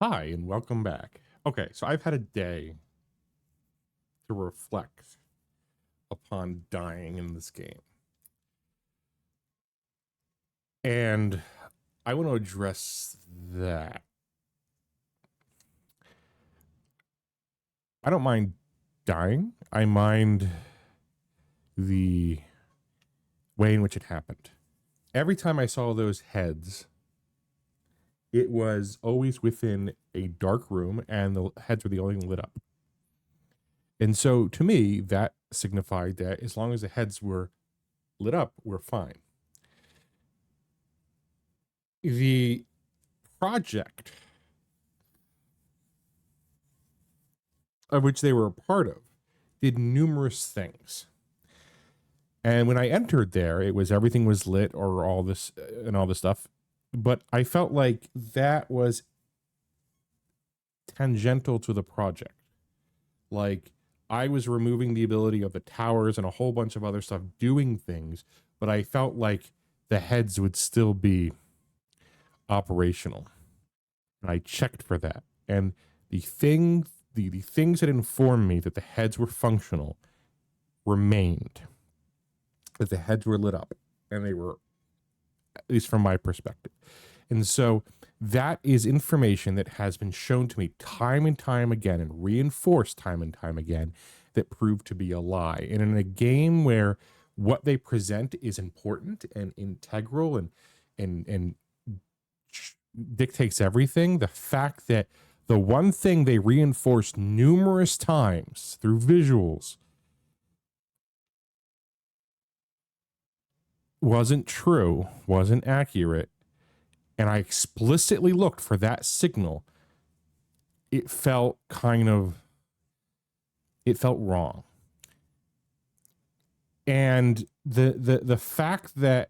Hi, and welcome back. Okay, so I've had a day to reflect upon dying in this game. And I want to address that. I don't mind dying. I mind the way in which it happened. Every time I saw those heads, it was always within a dark room and the heads were the only thing lit up. And so to me, that signified that as long as the heads were lit up, we're fine. The project of which they were a part of did numerous things. And when I entered there, it was everything was lit or all this and all this stuff. But I felt like that was tangential to the project. Like I was removing the ability of the towers and a whole bunch of other stuff doing things, but I felt like the heads would still be operational. And I checked for that. And the things that informed me that the heads were functional remained. That the heads were lit up, and they were, at least from my perspective. And so that is information that has been shown to me time and time again and reinforced time and time again that proved to be a lie. And in a game where what they present is important and integral and dictates everything, the fact that the one thing they reinforced numerous times through visuals wasn't true, wasn't accurate, and I explicitly looked for that signal, it felt wrong. And the fact that,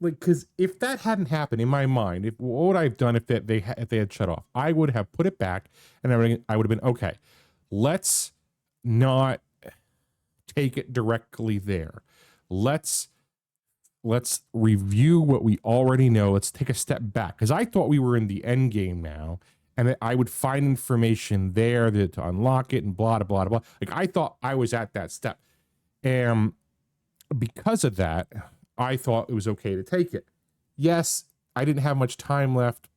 like, because if that hadn't happened in my mind, what would I have done if they had shut off? I would have put it back, and I would have been okay. Let's not take it directly there. Let's review what we already know. Let's take a step back, because I thought we were in the end game now, and that I would find information there to unlock it and blah blah blah. Like I thought I was at that step, and because of that, I thought it was okay to take it. Yes, I didn't have much time left,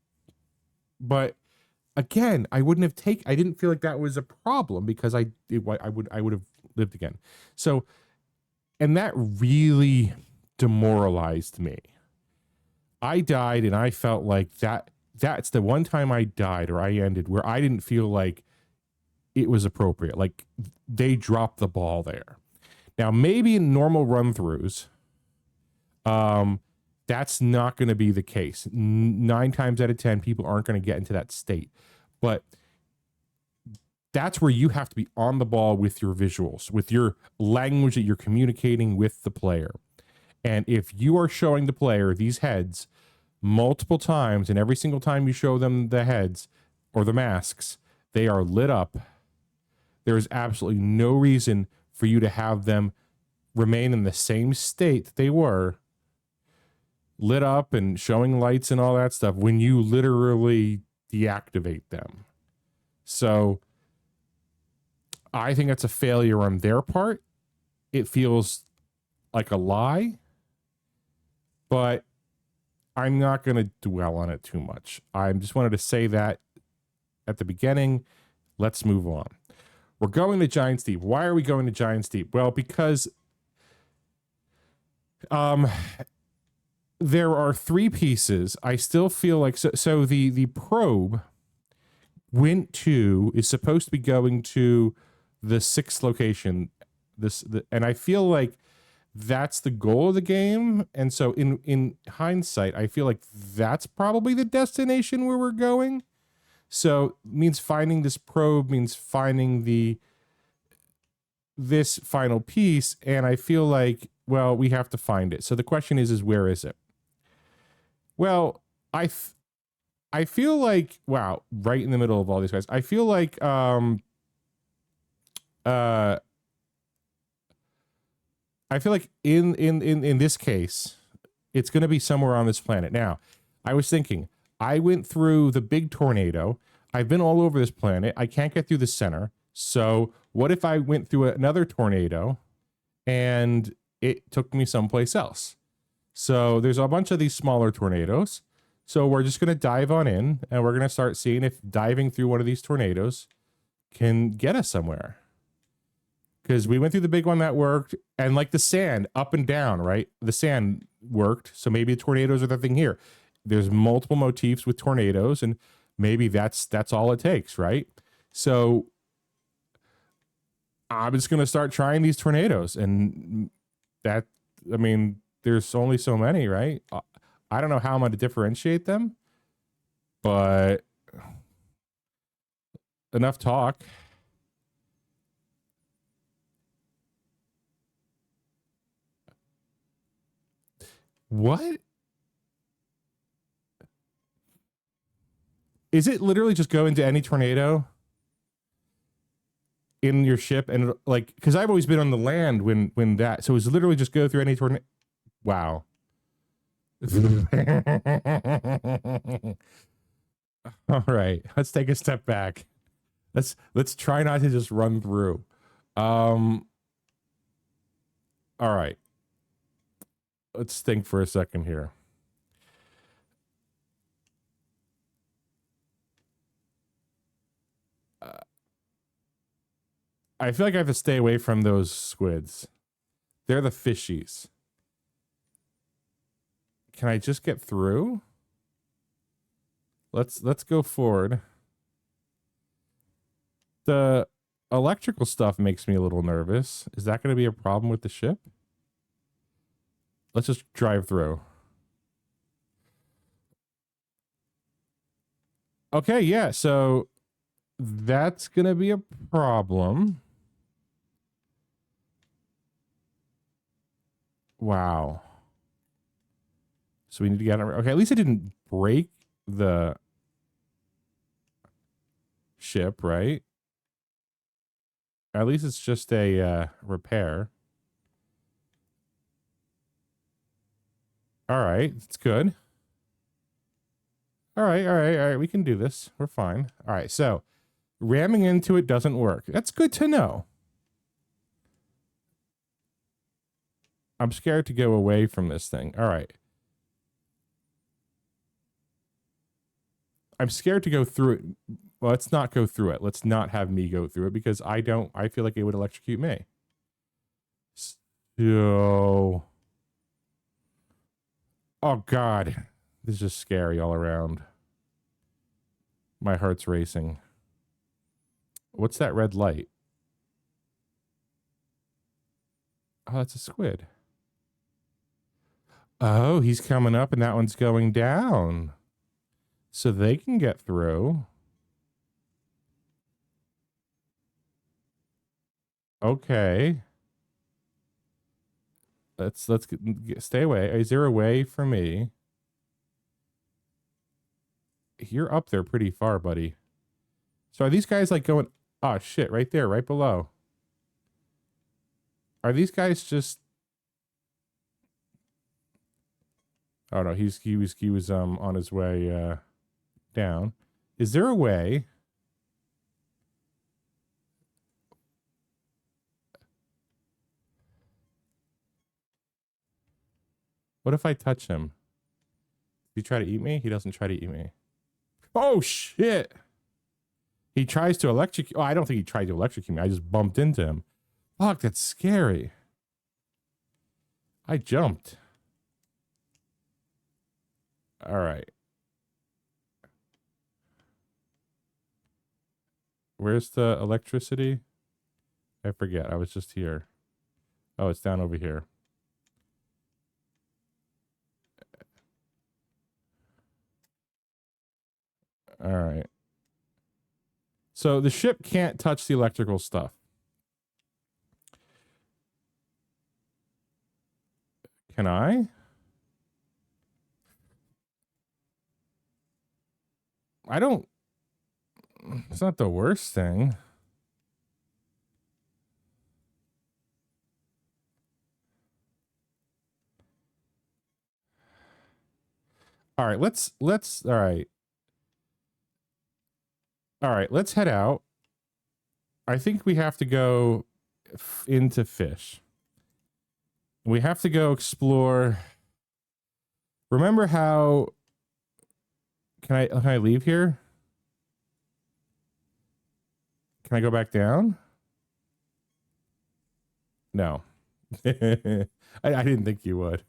but again, I didn't feel like that was a problem because I would have lived again. So, and that really demoralized me. I died and I felt like that's the one time I died or I ended where I didn't feel like it was appropriate. Like they dropped the ball there. Now, maybe in normal run-throughs, that's not going to be the case. 9 times out of 10, people aren't going to get into that state. But that's where you have to be on the ball with your visuals, with your language that you're communicating with the player. And if you are showing the player these heads multiple times, and every single time you show them the heads or the masks, they are lit up, there is absolutely no reason for you to have them remain in the same state that they were, lit up and showing lights and all that stuff, when you literally deactivate them. So I think that's a failure on their part. It feels like a lie, but I'm not going to dwell on it too much. I just wanted to say that at the beginning. Let's move on. We're going to Giant's Deep. Why are we going to Giant's Deep? Well, because there are 3 pieces. I still feel like so the probe is supposed to be going to the 6th location. And I feel like that's the goal of the game. And so in hindsight, I feel like that's probably the destination where we're going. So means finding this probe means finding this final piece. And I feel like, well, we have to find it. So the question is where is it? Well, I feel like, wow, right in the middle of all these guys, I feel like I feel like in this case, it's going to be somewhere on this planet. Now, I was thinking, I went through the big tornado. I've been all over this planet. I can't get through the center. So what if I went through another tornado and it took me someplace else? So there's a bunch of these smaller tornadoes. So we're just going to dive on in and we're going to start seeing if diving through one of these tornadoes can get us somewhere. Because we went through the big one that worked, and like the sand up and down, right? The sand worked. So maybe the tornadoes are the thing here. There's multiple motifs with tornadoes, and maybe that's all it takes, right? So I'm just gonna start trying these tornadoes, and that, I mean, there's only so many, right? I don't know how I'm gonna differentiate them, but enough talk. What? Is it literally just go into any tornado in your ship and like, because I've always been on the land when that, so it's literally just go through any tornado. Wow. All right, let's take a step back. Let's try not to just run through. All right. Let's think for a second here. I feel like I have to stay away from those squids. They're the fishies. Can I just get through? Let's go forward. The electrical stuff makes me a little nervous. Is that going to be a problem with the ship? Let's just drive through. Okay, yeah, so that's going to be a problem. Wow. So we need to get it. Okay, at least it didn't break the ship, right? At least it's just a repair. All right, it's good. All right. We can do this. We're fine. All right, so ramming into it doesn't work. That's good to know. I'm scared to go away from this thing. All right. I'm scared to go through it. Well, let's not go through it. Let's not have me go through it because I feel like it would electrocute me. So, oh God, this is just scary all around. My heart's racing. What's that red light? Oh, that's a squid. Oh, he's coming up and that one's going down. So they can get through. Okay. Let's stay away. Is there a way for me? You're up there pretty far, buddy. So are these guys like going, oh shit, right there, right below. Are these guys just, oh no, he was on his way down. Is there a way? What if I touch him? Does he try to eat me? He doesn't try to eat me. Oh shit. He tries to electrocute. Oh, I don't think he tried to electrocute me. I just bumped into him. Fuck, that's scary. I jumped. All right. Where's the electricity? I forget. I was just here. Oh, it's down over here. All right. So the ship can't touch the electrical stuff. Can I? I don't. It's not the worst thing. All right, let's all right. All right, let's head out. I think we have to go into fish. We have to go explore. Remember how... Can I leave here? Can I go back down? No. I didn't think you would.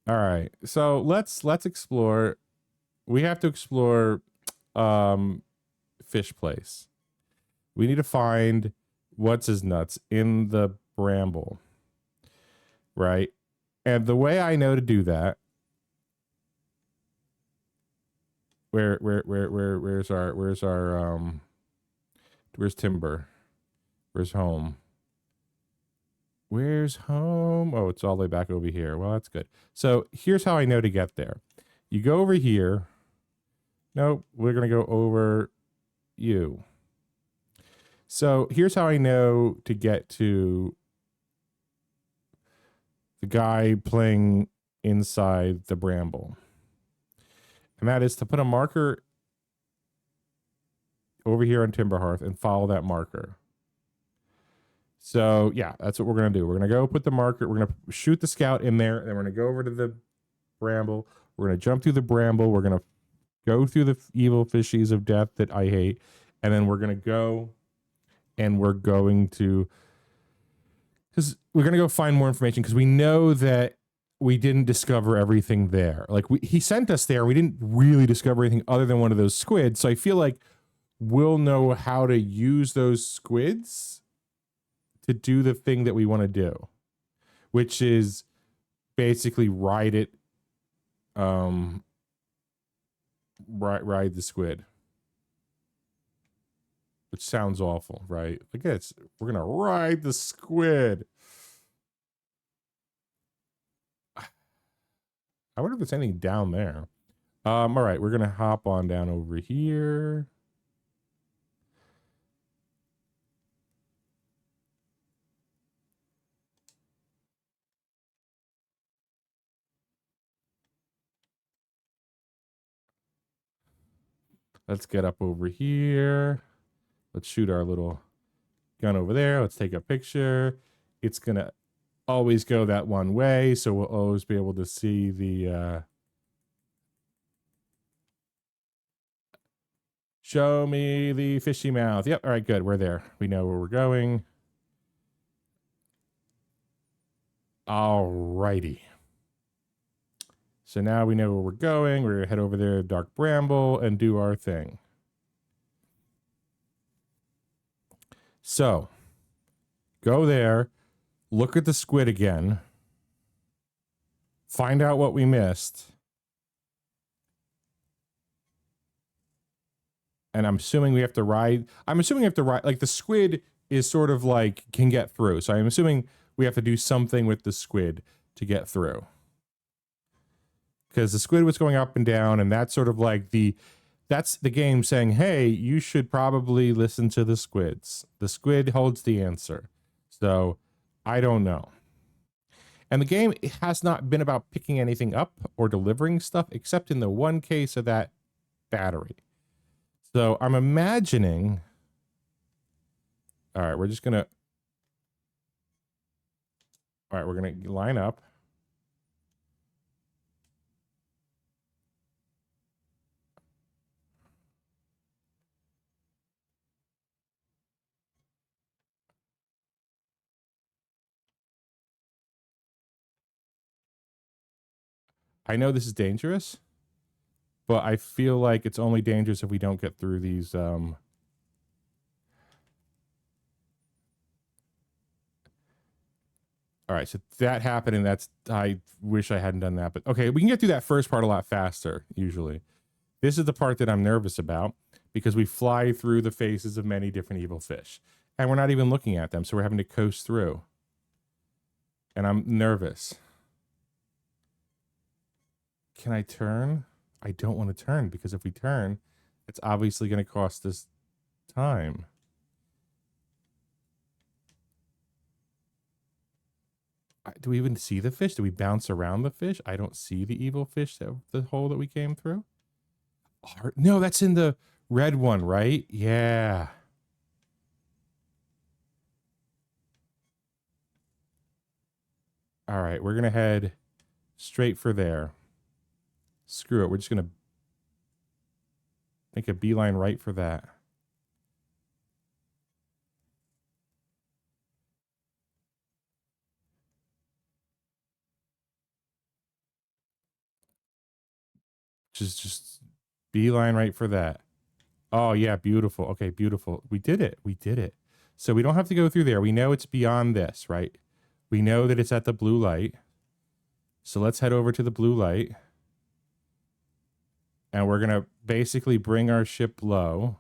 All right. So let's explore. We have to explore fish place. We need to find what's his nuts in the Bramble. Right? And the way I know to do that, where's Timber? Where's home? Where's home? Oh, it's all the way back over here. Well, that's good. So here's how I know to get there. You go over here. Nope, we're going to go over you. So here's how I know to get to the guy playing inside the Bramble. And that is to put a marker over here on Timber Hearth and follow that marker. So yeah, that's what we're going to do. We're going to go put the marker. We're going to shoot the scout in there. And then we're going to go over to the Bramble. We're going to jump through the Bramble. We're going to go through the evil fishies of death that I hate. And then we're going to go and we're going to go find more information because we know that we didn't discover everything there. Like he sent us there. We didn't really discover anything other than one of those squids. So I feel like we'll know how to use those squids to do the thing that we want to do, which is basically ride it, ride the squid, which sounds awful, right? Like we're going to ride the squid. I wonder if there's anything down there. All right, we're going to hop on down over here. Let's get up over here. Let's shoot our little gun over there. Let's take a picture. It's going to always go that one way, so we'll always be able to see the... Show me the fishy mouth. Yep, all right, good. We're there. We know where we're going. All righty. So now we know where we're going. We're going to head over there to Dark Bramble and do our thing. So, go there, look at the squid again, find out what we missed. And I'm assuming we have to ride. Like the squid is sort of like can get through. So I'm assuming we have to do something with the squid to get through. Because the squid was going up and down, and that's sort of like that's the game saying, hey, you should probably listen to the squids. The squid holds the answer. So I don't know. And the game has not been about picking anything up or delivering stuff, except in the one case of that battery. So I'm imagining, all right, we're going to line up. I know this is dangerous, but I feel like it's only dangerous if we don't get through these. All right, so that happened, and I wish I hadn't done that. But okay, we can get through that first part a lot faster, usually. This is the part that I'm nervous about, because we fly through the faces of many different evil fish. And we're not even looking at them, so we're having to coast through. And I'm nervous. Can I turn? I don't want to turn, because if we turn, it's obviously going to cost us time. Do we even see the fish? Do we bounce around the fish? I don't see the evil fish, the hole that we came through. No, that's in the Red one, right? Yeah. All right, we're going to head straight for there. Screw it. We're just going to make a beeline right for that. Just beeline right for that. Oh, yeah, beautiful. Okay, beautiful. We did it. We did it. So we don't have to go through there. We know it's beyond this, right? We know that it's at the blue light. So let's head over to the blue light. And we're going to basically bring our ship low.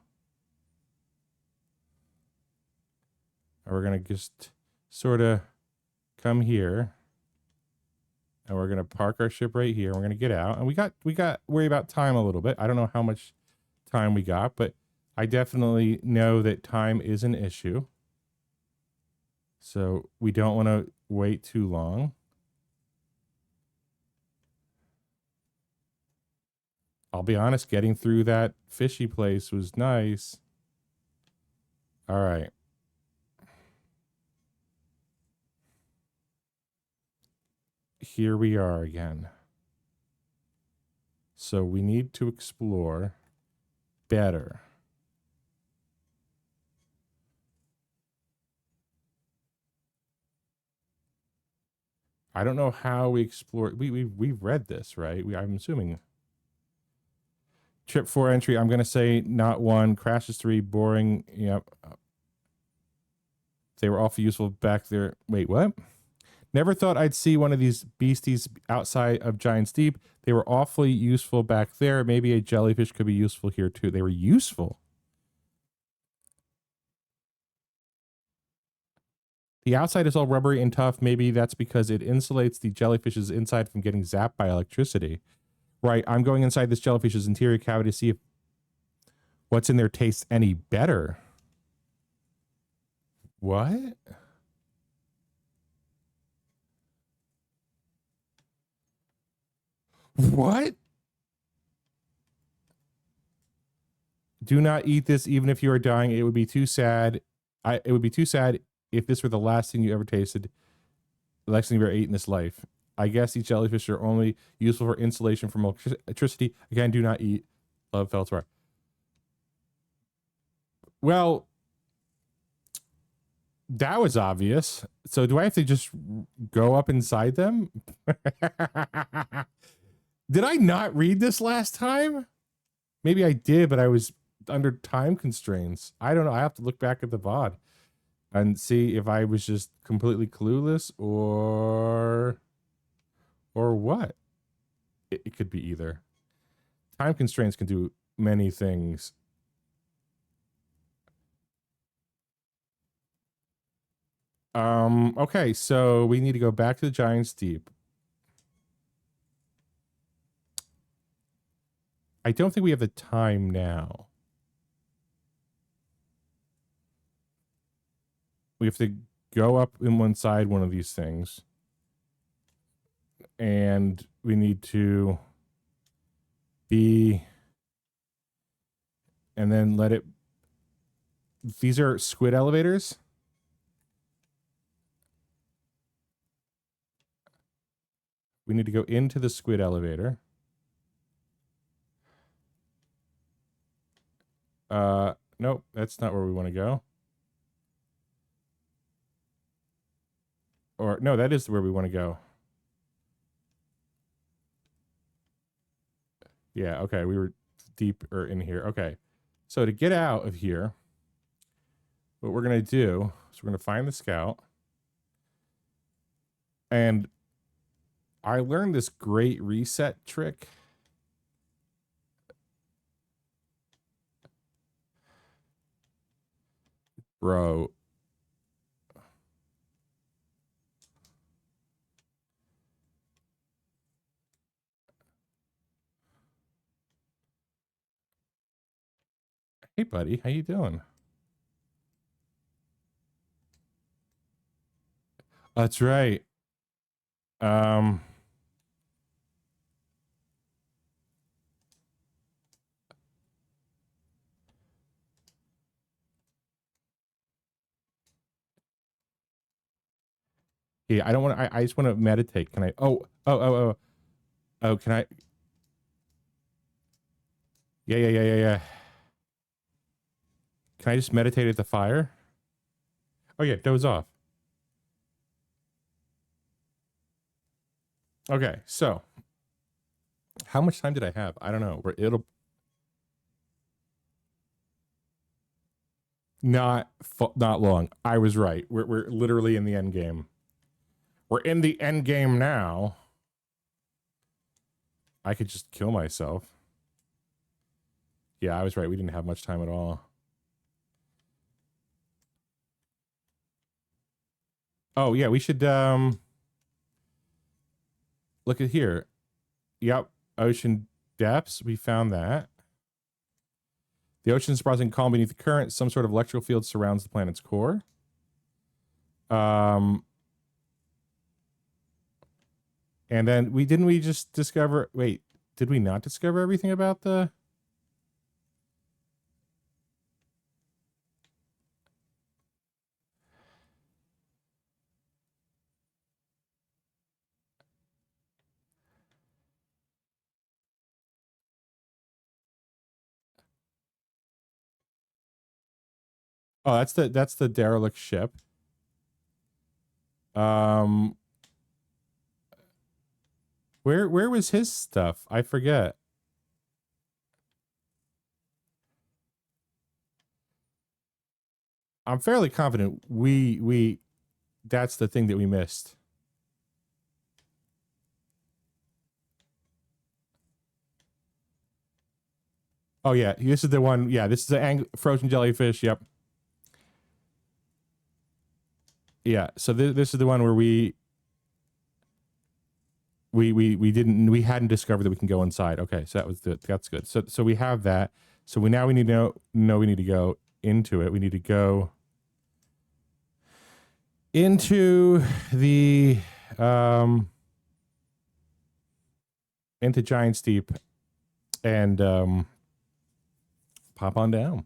And we're going to just sort of come here. And we're going to park our ship right here. We're going to get out. And we got worry about time a little bit. I don't know how much time we got, but I definitely know that time is an issue. So we don't want to wait too long. I'll be honest, getting through that fishy place was nice. All right. Here we are again. So we need to explore better. I don't know how we explore. We've read this, right? I'm assuming. Trip 4 entry. I'm gonna say not 1. Crashes 3. Boring. Yep. They were awfully useful back there. Wait, what? Never thought I'd see one of these beasties outside of Giant's Deep. They were awfully useful back there. Maybe a jellyfish could be useful here too. They were useful. The outside is all rubbery and tough. Maybe that's because it insulates the jellyfish's inside from getting zapped by electricity. Right, I'm going inside this jellyfish's interior cavity to see if what's in there tastes any better. What? What? Do not eat this even if you are dying. It would be too sad. It would be too sad if this were the last thing you ever tasted. The last thing you ever ate in this life. I guess these jellyfish are only useful for insulation from electricity. Again, do not eat. Love, Feltor. Well, that was obvious. So do I have to just go up inside them? Did I not read this last time? Maybe I did, but I was under time constraints. I don't know. I have to look back at the VOD and see if I was just completely clueless or what. It could be either. Time constraints can do many things. Okay, so we need to go back to the Giant's Deep. I don't think we have the time now. We have to go up in one side one of these things. And we need to be... And then let it... These are squid elevators? We need to go into the squid elevator. Nope, that's not where we want to go. Or, no, that is where we want to go. Yeah, okay, we were deeper in here. Okay, so to get out of here, what we're going to do is we're going to find the scout. And I learned this great reset trick. Bro. Hey, buddy. How you doing? That's right. I don't want to, I just want to meditate. Can I, oh, can I? Yeah. Can I just meditate at the fire? Oh yeah, doze off. Okay, so how much time did I have? I don't know. It'll not long. I was right. We're literally in the end game. We're in the end game now. I could just kill myself. Yeah, I was right. We didn't have much time at all. Oh yeah, we should look at here. Yep, ocean depths. We found that. The ocean is surprisingly calm beneath the current. Some sort of electrical field surrounds the planet's core. And then we just discover, wait, did we not discover everything about the? Oh, that's the derelict ship. Where was his stuff? I forget. I'm fairly confident we that's the thing that we missed. Oh yeah, this is the one. Yeah, this is the frozen jellyfish. Yep. Yeah. So this is the one where we hadn't discovered that we can go inside. Okay, so that's good. So we have that. So we need to know we need to go into it. We need to go into the into Giant Steep and pop on down.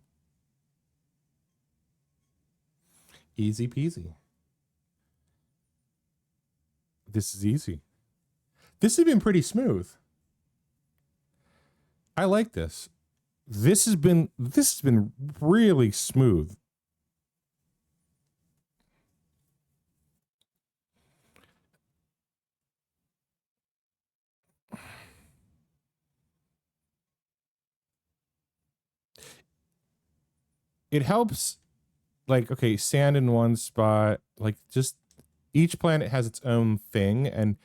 Easy peasy. This is easy. This has been pretty smooth. I like this. This has been really smooth. It helps, like, okay, sand in one spot, like, just each planet has its own thing, and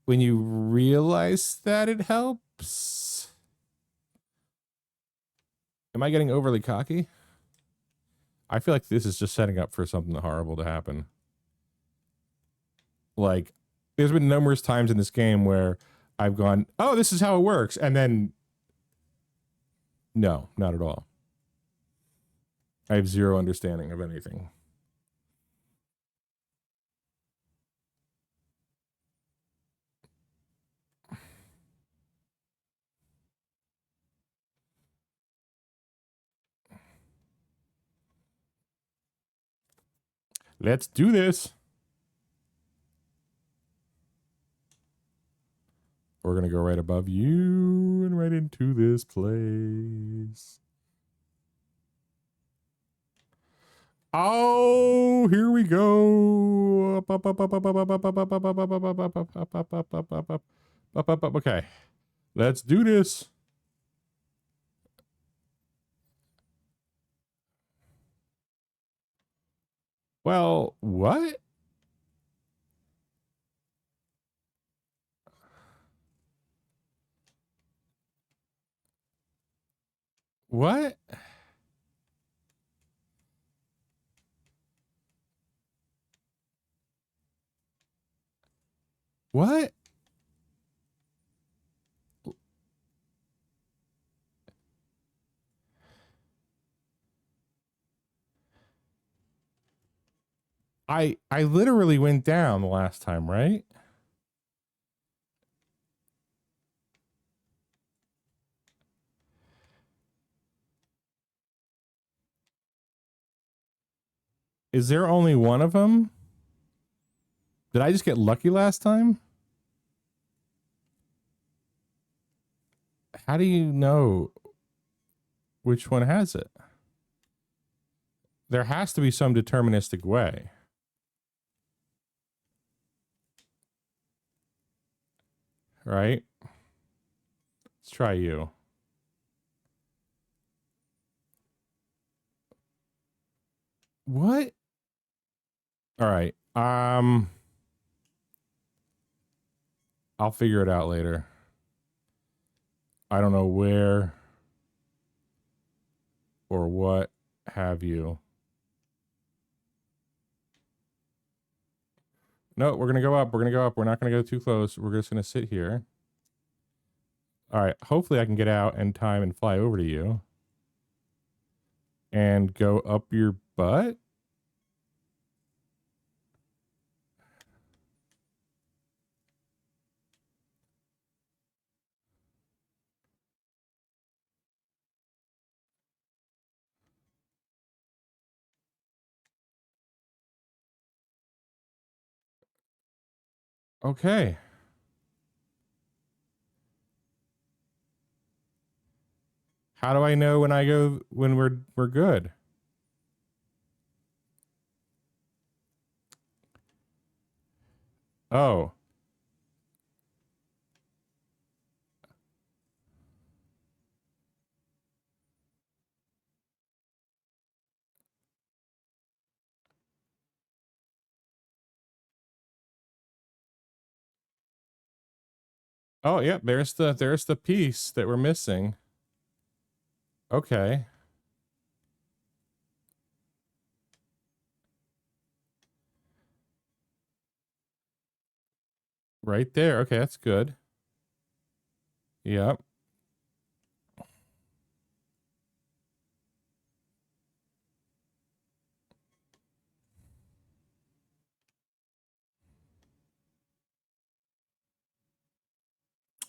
when you realize that, it helps. Am I getting overly cocky? I feel like this is just setting up for something horrible to happen. Like, there's been numerous times in this game where I've gone, oh, this is how it works, and then no, not at all. I have zero understanding of anything. Let's do this. We're going to go right above you and right into this place. Oh, here we go. Okay, let's do this. Well, what? What? What? I literally went down the last time, right? Is there only one of them? Did I just get lucky last time? How do you know which one has it? There has to be some deterministic way. Right? Let's try you. What? All right. I'll figure it out later. I don't know where or what have you. No, we're going to go up. We're going to go up. We're not going to go too close. We're just going to sit here. All right. Hopefully I can get out in time and fly over to you. And go up your butt. Okay. How do I know when we're good? Oh. Oh, yeah, there's the piece that we're missing. Okay. Right there. Okay, that's good. Yep.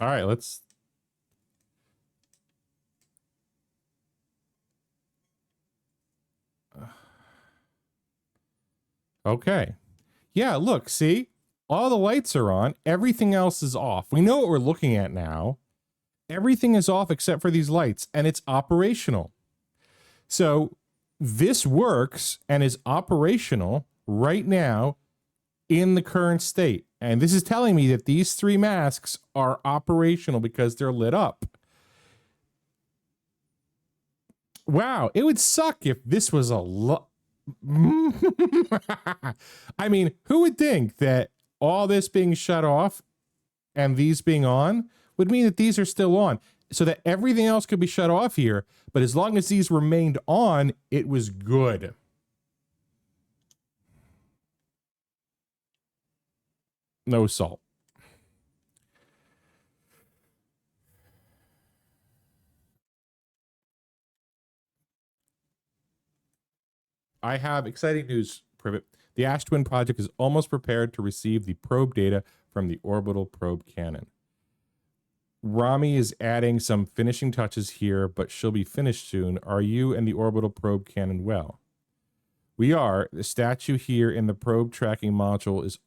All right, let's Okay. Yeah, look, see? All the lights are on, everything else is off. We know what we're looking at now. Everything is off except for these lights, and it's operational. So this works and is operational right now in the current state. And this is telling me that these 3 masks are operational because they're lit up. Wow, it would suck if this was a I mean, who would think that all this being shut off and these being on would mean that these are still on, so that everything else could be shut off here, but as long as these remained on, it was good. No salt. I have exciting news, Privet. The Ash Twin project is almost prepared to receive the probe data from the orbital probe cannon. Rami is adding some finishing touches here, but she'll be finished soon. Are you and the orbital probe cannon well? We are. The statue here in the probe tracking module is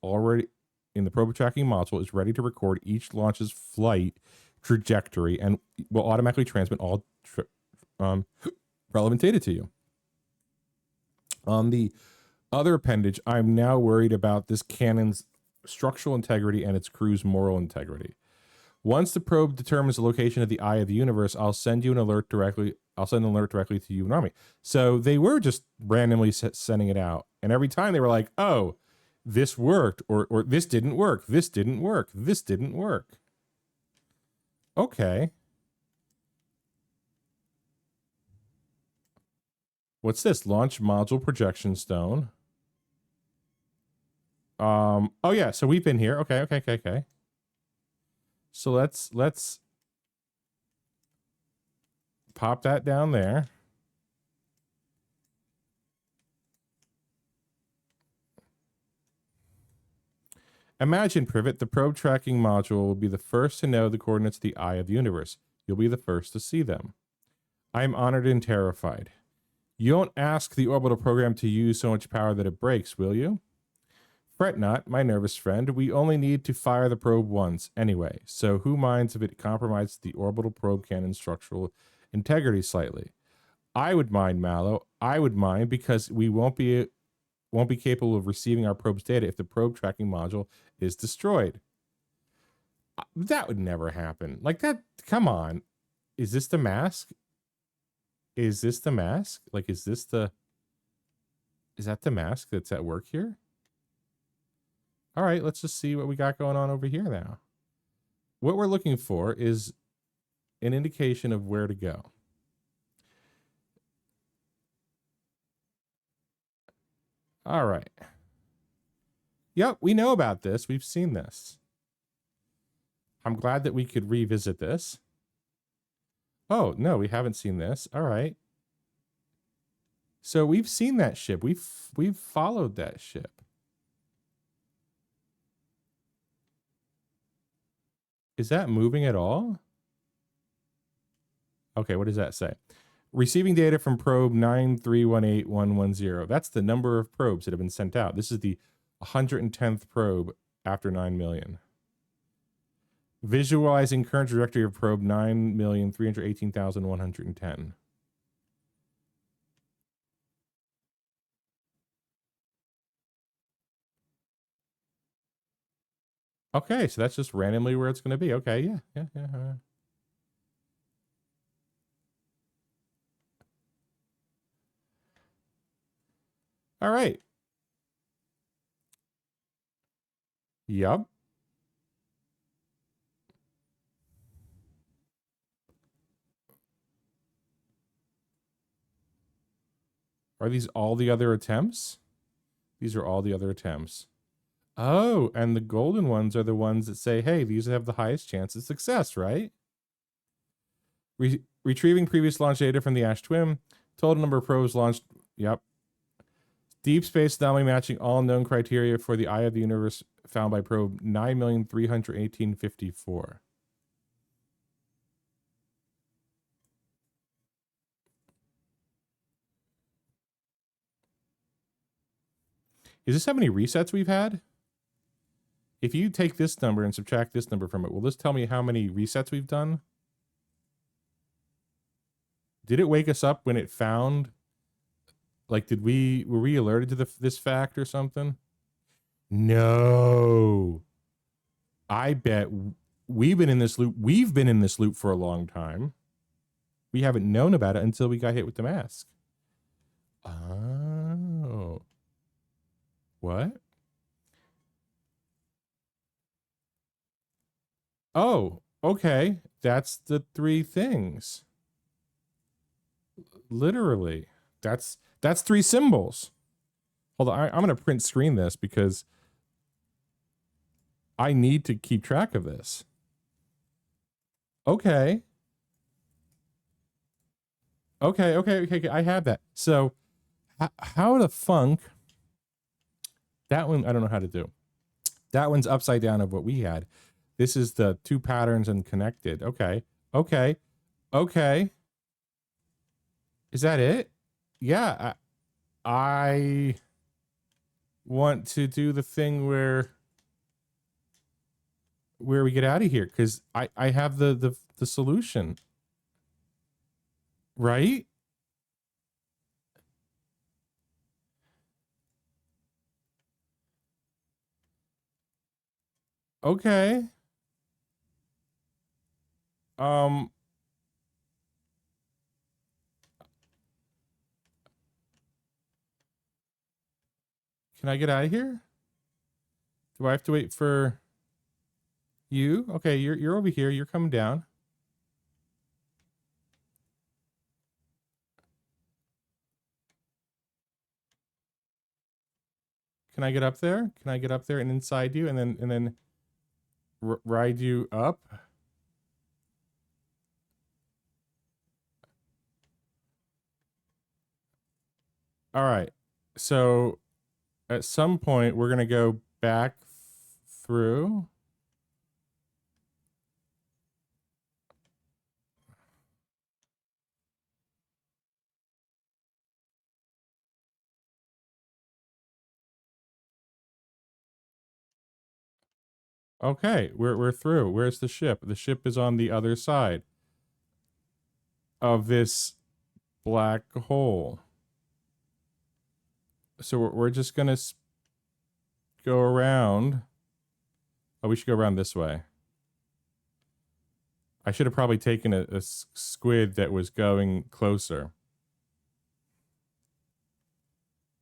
ready to record each launch's flight trajectory and will automatically transmit all relevant data to you. On the other appendage, I'm now worried about this cannon's structural integrity and its crew's moral integrity. Once the probe determines the location of the eye of the universe, I'll send an alert directly to you and Rami. So they were just randomly sending it out. And every time they were like, oh, this worked, or this didn't work, this didn't work, this didn't work. Okay. What's this? Launch module projection stone. Oh yeah, so we've been here. Okay. So let's pop that down there. Imagine, Privet, the probe tracking module will be the first to know the coordinates of the eye of the universe. You'll be the first to see them. I'm honored and terrified. You don't ask the orbital program to use so much power that it breaks, will you? Fret not, my nervous friend. We only need to fire the probe once anyway. So who minds if it compromises the orbital probe cannon's structural integrity slightly? I would mind, Mallow. I would mind because we won't be capable of receiving our probe's data if the probe tracking module is destroyed. That would never happen. Like that, come on. Is this the mask? Is this the mask? Like, is that the mask that's at work here? All right, let's just see what we got going on over here now. What we're looking for is an indication of where to go. All right. Yep, we know about this. We've seen this. I'm glad that we could revisit this. Oh, no, we haven't seen this. All right. So we've seen that ship. We've followed that ship. Is that moving at all? Okay, what does that say? Receiving data from probe 9318110. That's the number of probes that have been sent out. This is the 110th probe after 9 million. Visualizing current trajectory of probe 9,318,110. Okay, so that's just randomly where it's going to be. Okay, yeah. All right. Yup. Are these all the other attempts? These are all the other attempts. Oh, and the golden ones are the ones that say, hey, these have the highest chance of success, right? Retrieving previous launch data from the Ash Twin. Total number of probes launched. Yep. Deep space anomaly matching all known criteria for the eye of the universe found by probe 9,318,54. Is this how many resets we've had? If you take this number and subtract this number from it, will this tell me how many resets we've done? Did it wake us up when it found? Like, were we alerted to this fact or something? No. I bet we've been in this loop. We've been in this loop for a long time. We haven't known about it until we got hit with the mask. Oh. What? Oh, okay. That's the three things. Literally. That's three symbols. Hold on. I'm going to print screen this because I need to keep track of this. Okay. Okay. I have that. So how the funk? That one, I don't know how to do. That one's upside down of what we had. This is the two patterns and connected. Okay. Is that it? Yeah. I want to do the thing where we get out of here because I have the solution. Right? Okay. Can I get out of here? Do I have to wait for you? Okay, you're over here. You're coming down. Can I get up there? Can I get up there and inside you and then ride you up? All right. So at some point we're going to go back through. Okay, we're through. Where's the ship? The ship is on the other side of this black hole. So we're just gonna go around. Oh, we should go around this way. I should have probably taken a squid that was going closer.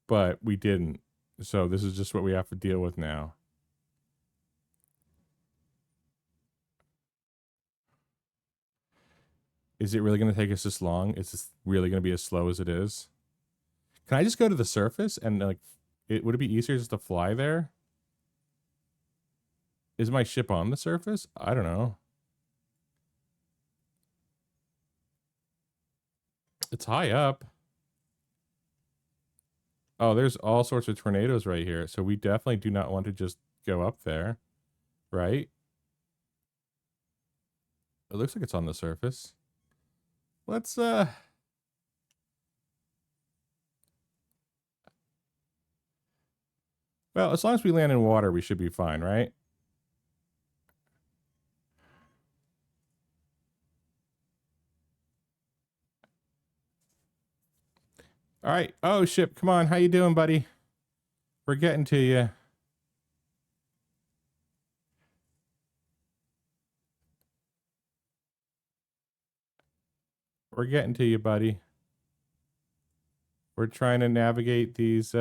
But we didn't. So this is just what we have to deal with now. Is it really going to take us this long? Is this really going to be as slow as it is? Can I just go to the surface and like, would it be easier just to fly there? Is my ship on the surface? I don't know. It's high up. Oh, there's all sorts of tornadoes right here. So we definitely do not want to just go up there, right? It looks like it's on the surface. Let's well, as long as we land in water, we should be fine, right? All right. Oh, ship, come on. How you doing, buddy? We're getting to you. We're getting to you, buddy. We're trying to navigate these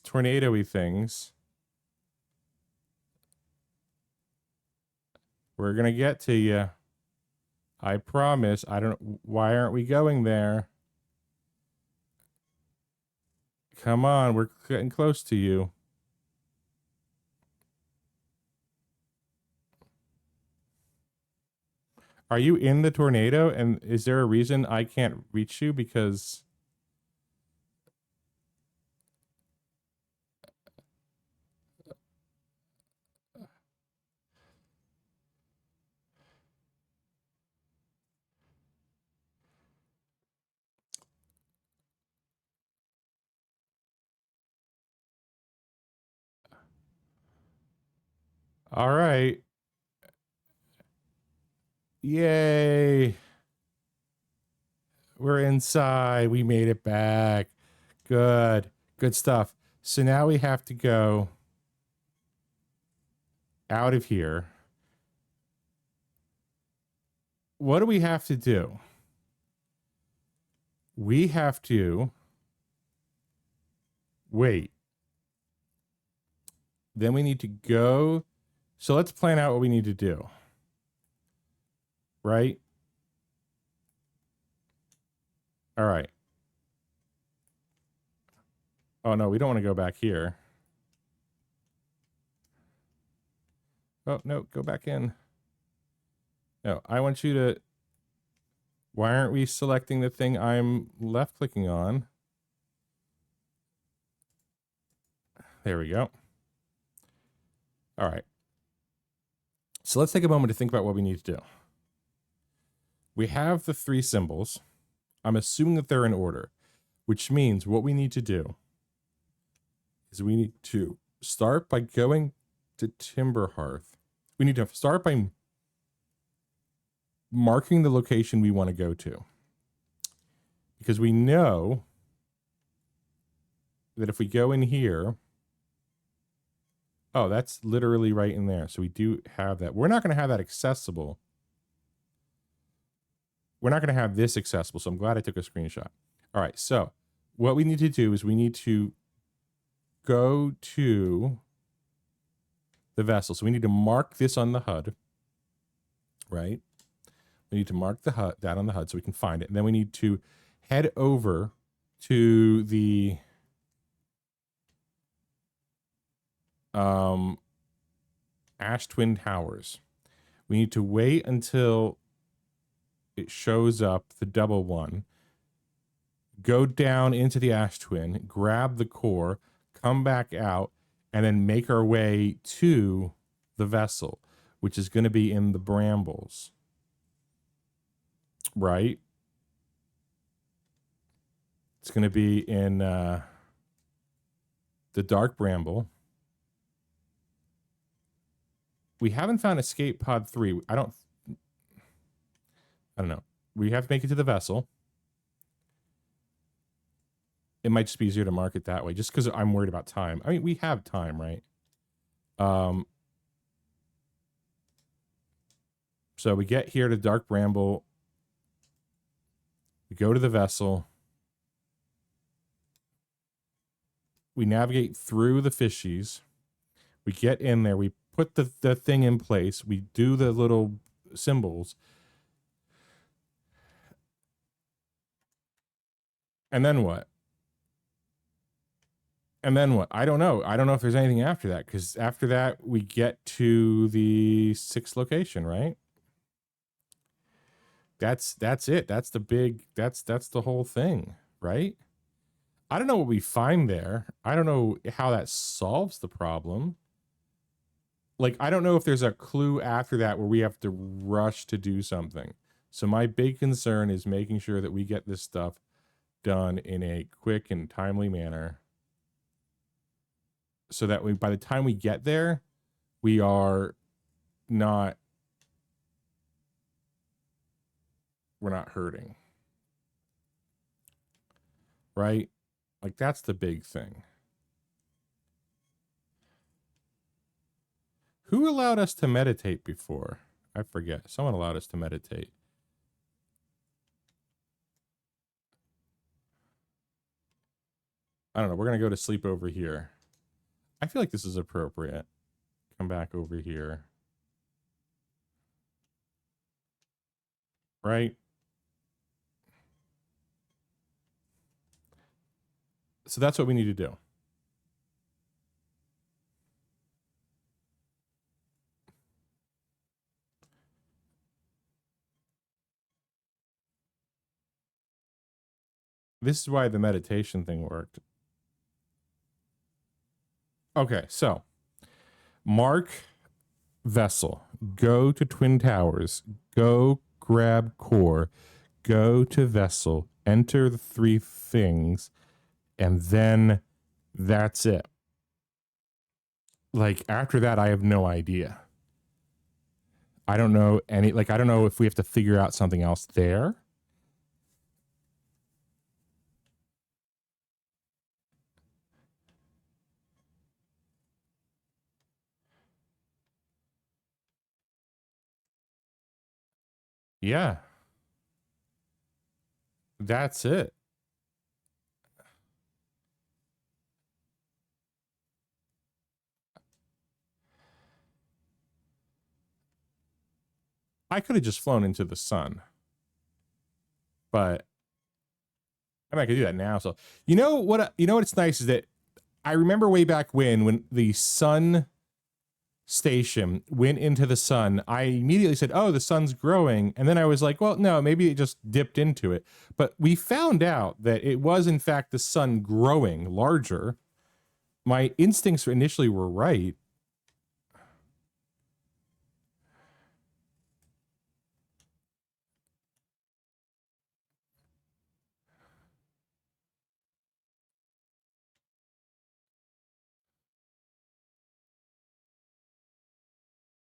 tornado-y things. We're gonna get to you. I promise. I don't. Why aren't we going there? Come on, we're getting close to you. Are you in the tornado? And is there a reason I can't reach you? Because all right. Yay. We're inside. We made it back. Good. Good stuff. So now we have to go out of here. What do we have to do? We have to wait. Then we need to go. So let's plan out what we need to do. Right? All right. Oh, no, we don't want to go back here. Oh, no, go back in. No, I want you to... Why aren't we selecting the thing I'm left clicking on? There we go. All right. So let's take a moment to think about what we need to do. We have the 3 symbols. I'm assuming that they're in order, which means what we need to do is we need to start by going to Timber Hearth. We need to start by marking the location we want to go to. Because we know that if we go in here, oh, that's literally right in there. So we do have that. We're not going to have that accessible. We're not going to have this accessible. So I'm glad I took a screenshot. All right. So what we need to do is we need to go to the vessel. So we need to mark this on the HUD, right? We need to mark the HUD, that on the HUD so we can find it. And then we need to head over to the Ash Twin Towers. We need to wait until it shows up, the double one, go down into the Ash Twin, grab the core, come back out, and then make our way to the vessel, which is going to be in the Brambles. Right? It's going to be in the Dark Bramble. We haven't found escape pod 3. I don't know. We have to make it to the vessel. It might just be easier to mark it that way, just because I'm worried about time. I mean, we have time, right? So we get here to Dark Bramble. We go to the vessel. We navigate through the fishies. We get in there. We put the thing in place. We do the little symbols. And then what? And then what? I don't know. I don't know if there's anything after that, because after that, we get to the 6th location, right? That's it. That's the big, that's the whole thing, right? I don't know what we find there. I don't know how that solves the problem. Like, I don't know if there's a clue after that where we have to rush to do something. So my big concern is making sure that we get this stuff done in a quick and timely manner, so that by the time we get there, we are not, we're not hurting. Right? Like, that's the big thing. Who allowed us to meditate before? I forget. Someone allowed us to meditate. I don't know. We're going to go to sleep over here. I feel like this is appropriate. Come back over here. Right? So that's what we need to do. This is why the meditation thing worked. Okay, so mark vessel, go to Twin Towers, go grab core, go to vessel, enter the 3 things, and then that's it. Like, after that, I have no idea. I don't know any, like, I don't know if we have to figure out something else there. Yeah. That's it. I could have just flown into the sun, but I mean, I could do that now. So you know what's nice is that I remember way back when the sun station went into the sun, I immediately said, "Oh, the sun's growing," and then I was like, "Well, no, maybe it just dipped into it." But we found out that it was in fact the sun growing larger. My instincts initially were right.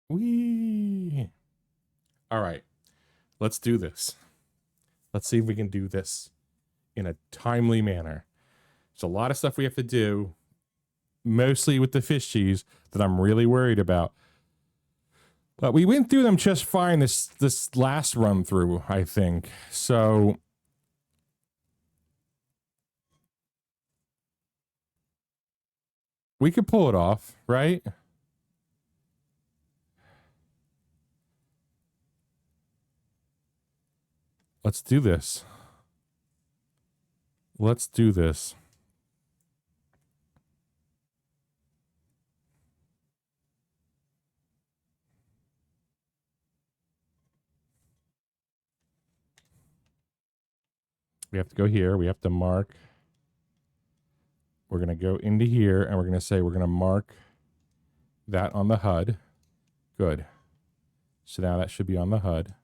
Wee. All right, let's do this. Let's see if we can do this in a timely manner. There's a lot of stuff we have to do, mostly with the fishies that I'm really worried about. But we went through them just fine this last run through, I think. So we could pull it off, right? Let's do this. Let's do this. We have to go here. We have to mark. We're going to go into here, and we're going to say we're going to mark that on the HUD. Good. So now that should be on the HUD.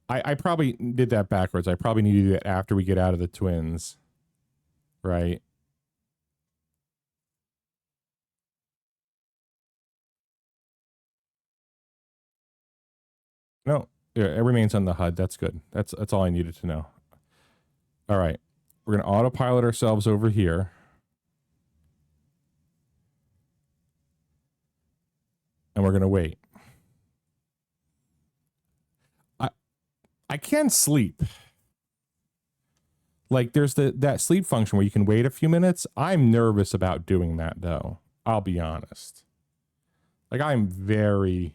I probably did that backwards. I probably need to do that after we get out of the twins. Right? No, yeah, it remains on the HUD. That's good. That's all I needed to know. All right. We're going to autopilot ourselves over here. And we're going to wait. I can sleep. Like there's that sleep function where you can wait a few minutes. I'm nervous about doing that though. I'll be honest. Like I'm very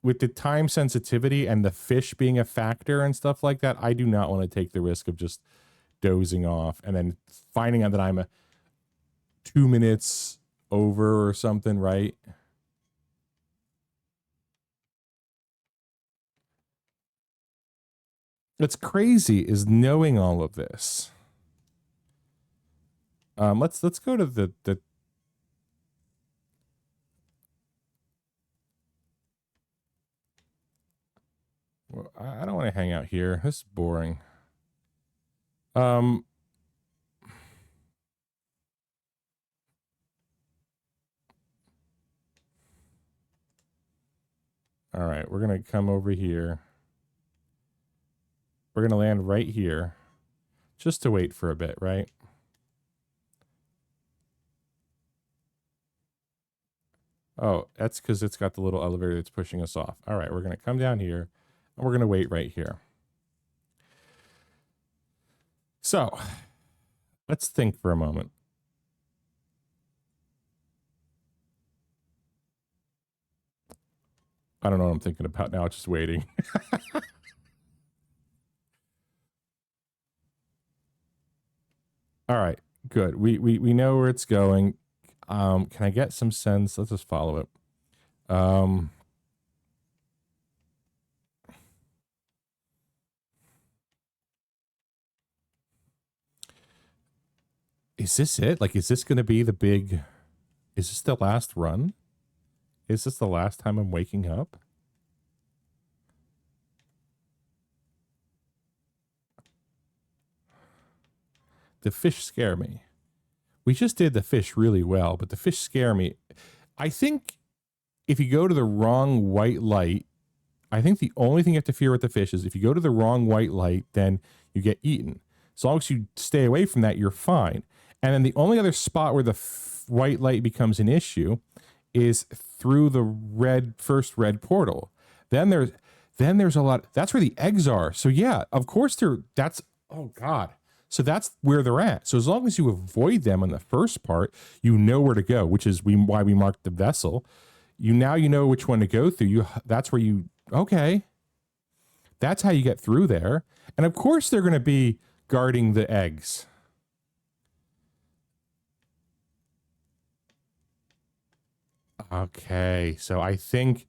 with the time sensitivity and the fish being a factor and stuff like that, I do not want to take the risk of just dozing off and then finding out that I'm 2 minutes over or something, right? What's crazy is knowing all of this. Let's go to the well, I don't want to hang out here. This is boring. All right, we're gonna come over here. We're gonna land right here, just to wait for a bit, right? Oh, that's because it's got the little elevator that's pushing us off. All right, we're gonna come down here, and we're gonna wait right here. So, let's think for a moment. I don't know what I'm thinking about now. Just waiting. All right, good. We know where it's going. Can I get some sense? Let's just follow it. Is this it? Like, is this going to be the big? Is this the last run? Is this the last time I'm waking up? The fish scare me. We just did the fish really well, but the fish scare me. I think if you go to the wrong white light, I think the only thing you have to fear with the fish is if you go to the wrong white light, then you get eaten. As long as you stay away from that, you're fine. And then the only other spot where the white light becomes an issue is through the first red portal. Then there's a lot. That's where the eggs are. So yeah, of course that's oh god. So that's where they're at. So as long as you avoid them on the first part, you know where to go, which is why we marked the vessel. You know which one to go through. That's where you okay. That's how you get through there. And of course they're going to be guarding the eggs. Okay, so I think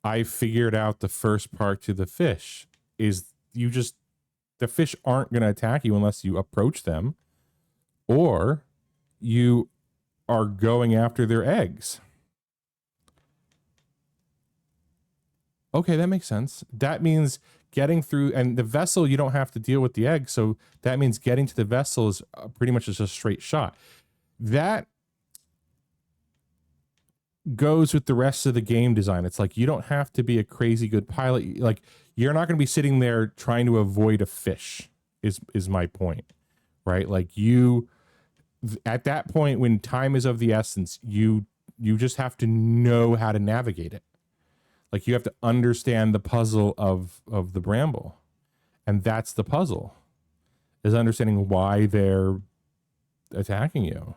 I figured out the first part to the fish is the fish aren't going to attack you unless you approach them or you are going after their eggs. Okay, that makes sense. That means getting through, and the vessel, you don't have to deal with the egg. So that means getting to the vessel is pretty much just a straight shot. That goes with the rest of the game design. It's like you don't have to be a crazy good pilot. Like you're not going to be sitting there trying to avoid a fish. Is my point, right? Like you, at that point when time is of the essence, you just have to know how to navigate it. Like you have to understand the puzzle of the Bramble, and that's the puzzle, is understanding why they're attacking you.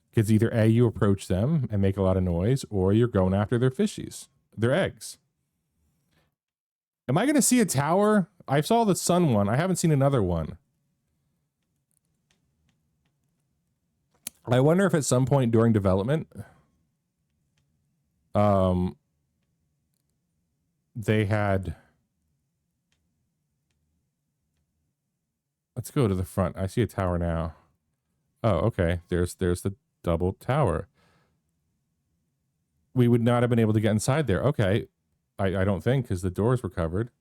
Because either A, you approach them and make a lot of noise, or you're going after their fishies, their eggs. Am I going to see a tower? I saw the sun one. I haven't seen another one. I wonder if at some point during development, they had. Let's go to the front. I see a tower now. Oh, okay. There's the double tower. We would not have been able to get inside there. Okay. I don't think, because the doors were covered.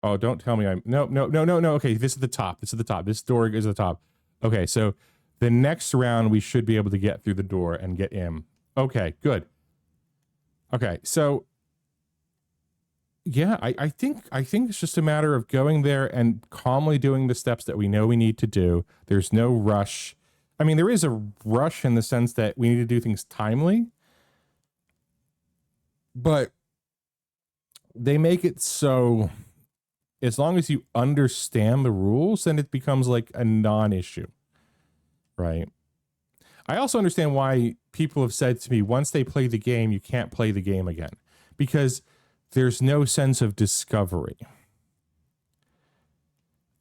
Oh, don't tell me I'm no. Okay, this is the top. This is the top. This door is the top. Okay, so the next round we should be able to get through the door and get in. Okay, good. Okay, so yeah, I think it's just a matter of going there and calmly doing the steps that we know we need to do. There's no rush. I mean, there is a rush in the sense that we need to do things timely, but they make it so as long as you understand the rules, then it becomes like a non-issue, right? I also understand why people have said to me, once they play the game, you can't play the game again, because there's no sense of discovery.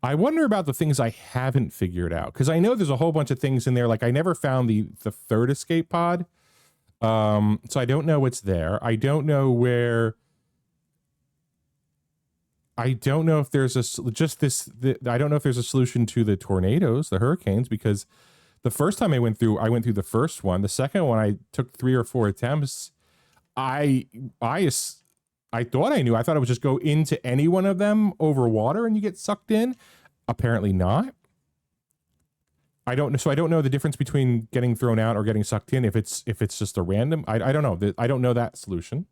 I wonder about the things I haven't figured out, because I know there's a whole bunch of things in there. Like I never found the third escape pod. So I don't know what's there. I don't know where. I don't know if there's I don't know if there's a solution to the tornadoes, the hurricanes, because the first time I went through the first one. The second one, I took 3 or 4 attempts. I thought I knew. I thought I would just go into any one of them over water and you get sucked in. Apparently not. I don't know. So I don't know the difference between getting thrown out or getting sucked in. If it's just a random, I don't know. I don't know that solution.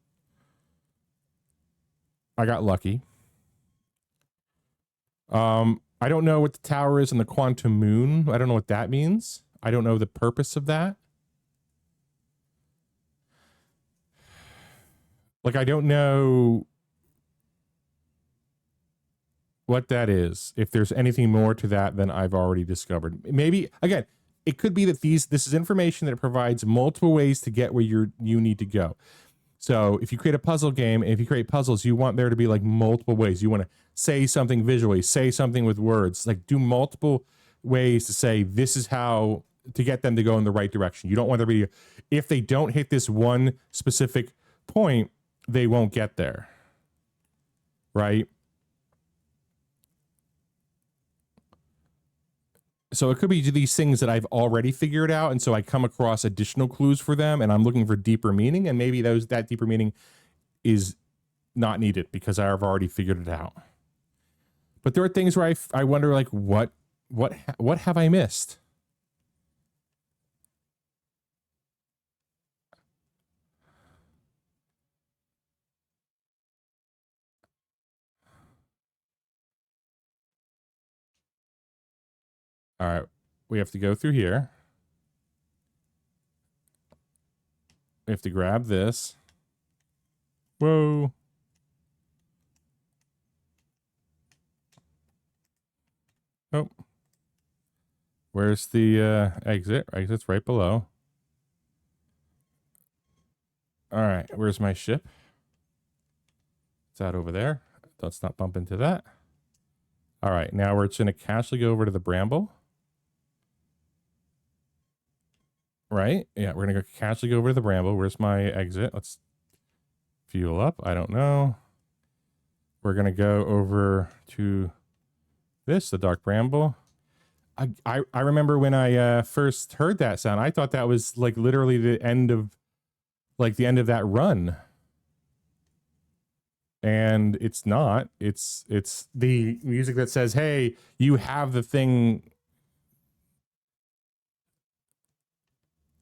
I got lucky. I don't know what the tower is in the quantum moon. I don't know what that means. I don't know the purpose of that. Like, I don't know what that is. If there's anything more to that than I've already discovered. Maybe, again, it could be that this is information that provides multiple ways to get where you need to go. So if you create a puzzle game, if you create puzzles, you want there to be like multiple ways. You want to say something visually, say something with words, like do multiple ways to say this is how to get them to go in the right direction. You don't want there to be, if they don't hit this one specific point, they won't get there. Right? So it could be these things that I've already figured out, and so I come across additional clues for them, and I'm looking for deeper meaning, and maybe that deeper meaning is not needed because I've already figured it out. But there are things where I wonder, like, what have I missed? All right, we have to go through here. We have to grab this. Whoa. Oh. Where's the exit? Exit's right below. All right, where's my ship? It's out over there. Let's not bump into that. All right, now we're just going to casually go over to the Bramble. Right? Yeah, we're going to go casually go over to the Bramble. Where's my exit? Let's fuel up. I don't know. We're going to go over to this, the Dark Bramble. I remember when I first heard that sound, I thought that was like literally the end of that run. And it's not. It's the music that says, "Hey, you have the thing."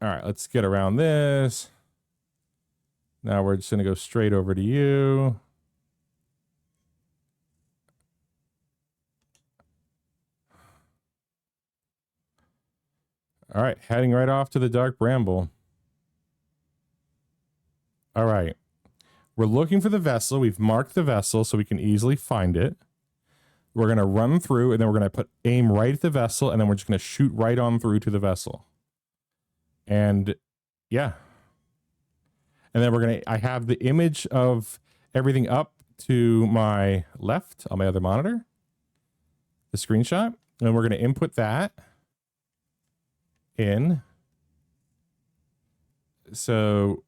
All right, let's get around this. Now we're just going to go straight over to you. All right, heading right off to the Dark Bramble. All right. We're looking for the vessel. We've marked the vessel so we can easily find it. We're going to run through, and then we're going to aim right at the vessel, and then we're just going to shoot right on through to the vessel. And yeah. And then I have the image of everything up to my left on my other monitor, the screenshot, and we're going to input that in. So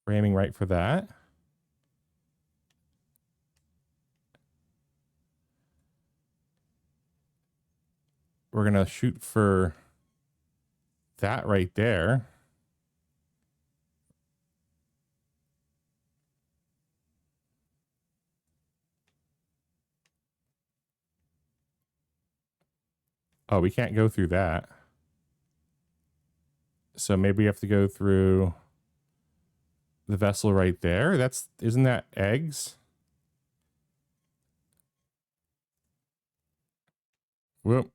we're aiming right for that. We're going to shoot for that right there. Oh, we can't go through that. So maybe we have to go through the vessel right there. Isn't that eggs? Whoop.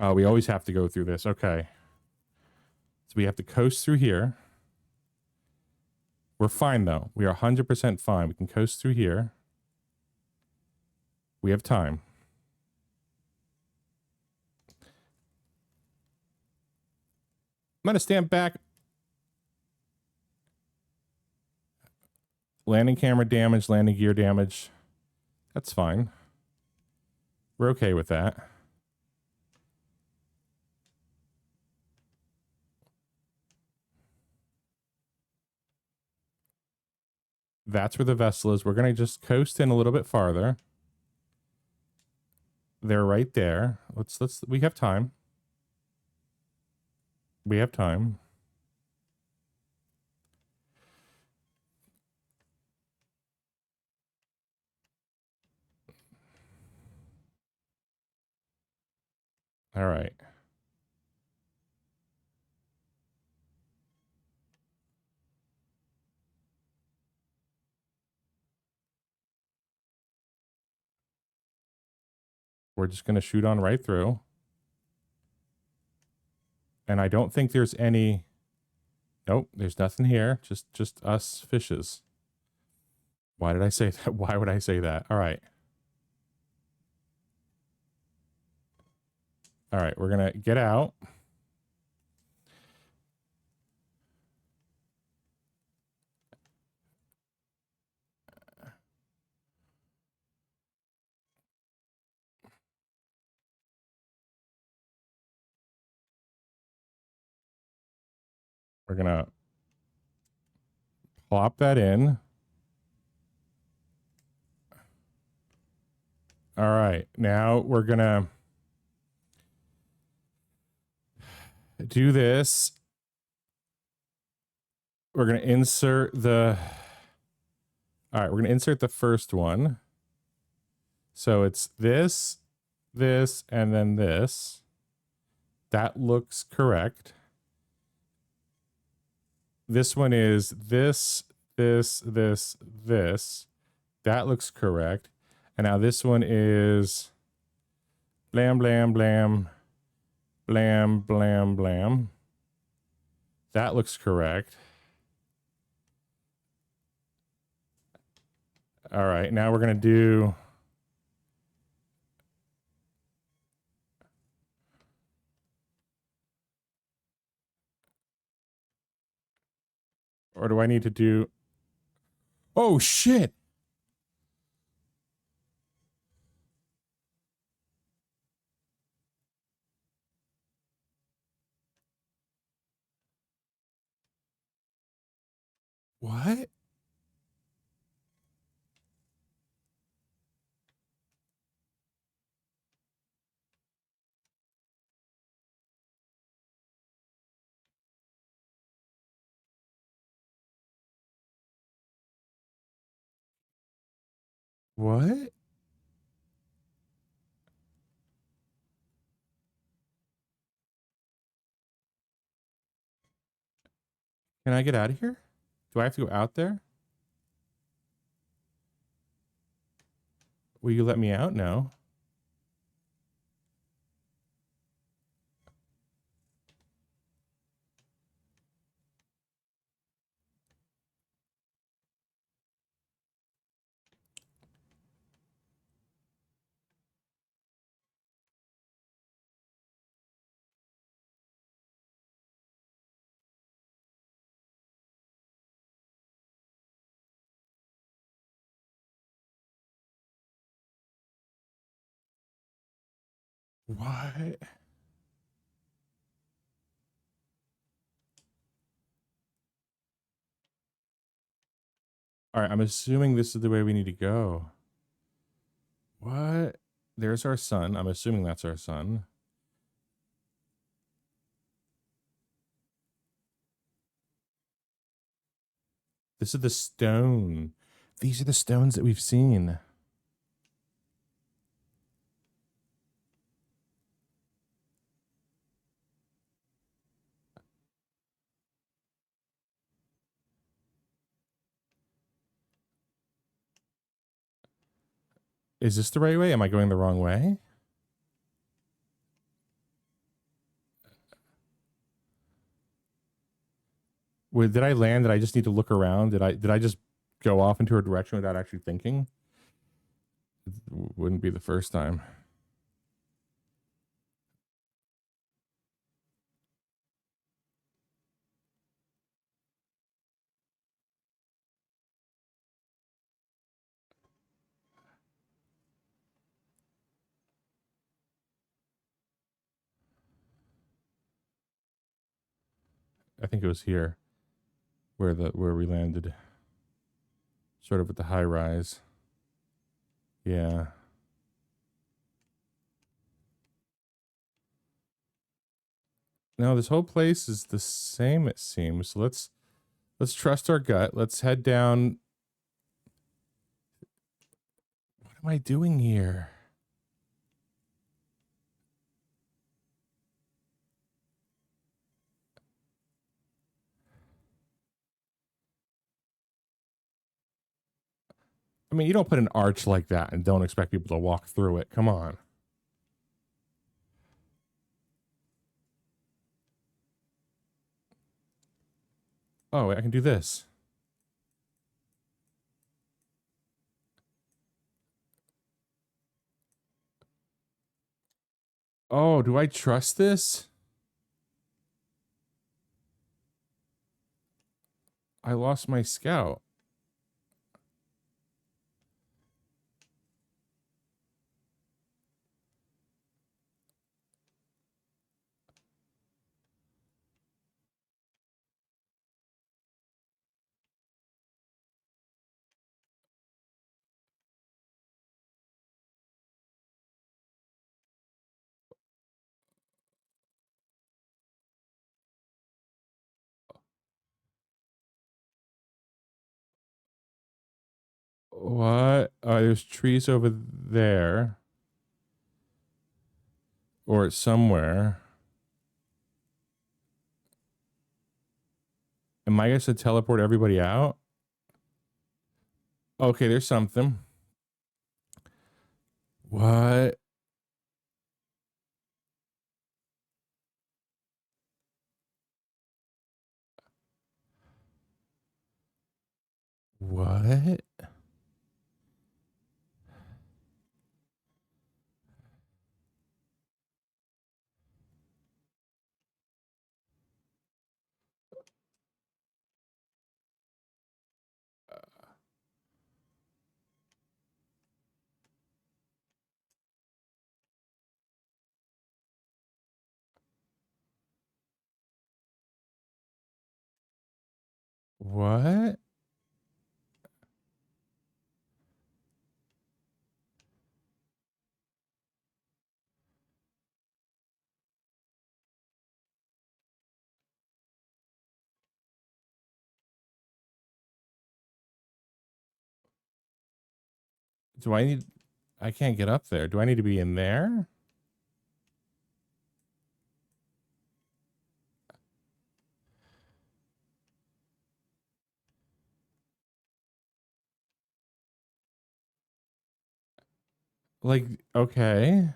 Oh, we always have to go through this. Okay. So we have to coast through here. We're fine, though. We are 100% fine. We can coast through here. We have time. I'm going to stand back. Landing camera damage, landing gear damage. That's fine. We're okay with that. That's where the vessel is. We're going to just coast in a little bit farther. They're right there. We have time. We have time. All right. We're just going to shoot on right through. And I don't think there's any... Nope, there's nothing here. Just us fishes. Why did I say that? Why would I say that? All right. All right, we're going to get out. We're going to plop that in. All right, now we're going to do this. We're going to insert the... All right, we're going to insert the first one. So it's this, this, and then this. That looks correct. This one is this, this, this, this. That looks correct. And now this one is blam, blam, blam, blam, blam, blam. That looks correct. All right, now we're going to do... Or do I need to do... Oh, shit! What? What? Can I get out of here? Do I have to go out there? Will you let me out? No. What? All right, I'm assuming this is the way we need to go. What? There's our sun. I'm assuming that's our sun. This is the stone. These are the stones that we've seen. Is this the right way? Am I going the wrong way? Did I land? Did I just need to look around? Did I just go off into a direction without actually thinking? It wouldn't be the first time. I think it was here where we landed. Sort of at the high rise. Yeah. No, this whole place is the same, it seems. So let's trust our gut. Let's head down. What am I doing here? I mean, you don't put an arch like that and don't expect people to walk through it. Come on. Oh, I can do this. Oh, do I trust this? I lost my scout. What? There's trees over there. Or somewhere. Am I going to teleport everybody out? Okay, there's something. What? What? What? Do I need... I can't get up there. Do I need to be in there? Like, okay.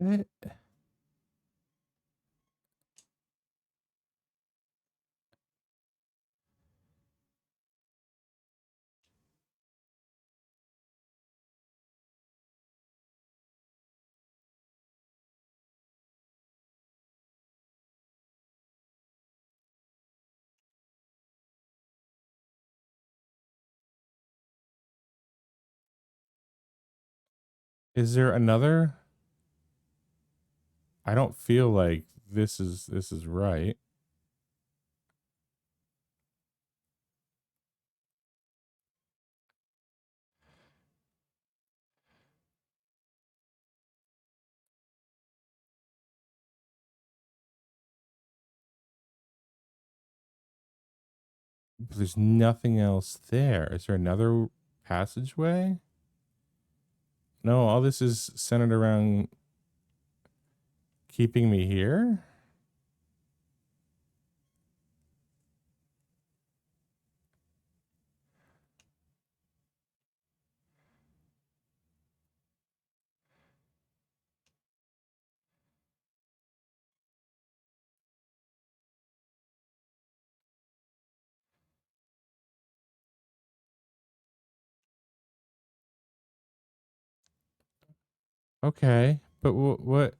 What? Is there another? I don't feel like this is right. There's nothing else there. Is there another passageway? No, all this is centered around keeping me here. Okay, but what?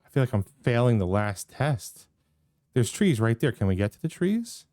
I feel like I'm failing the last test. There's trees right there. Can we get to the trees?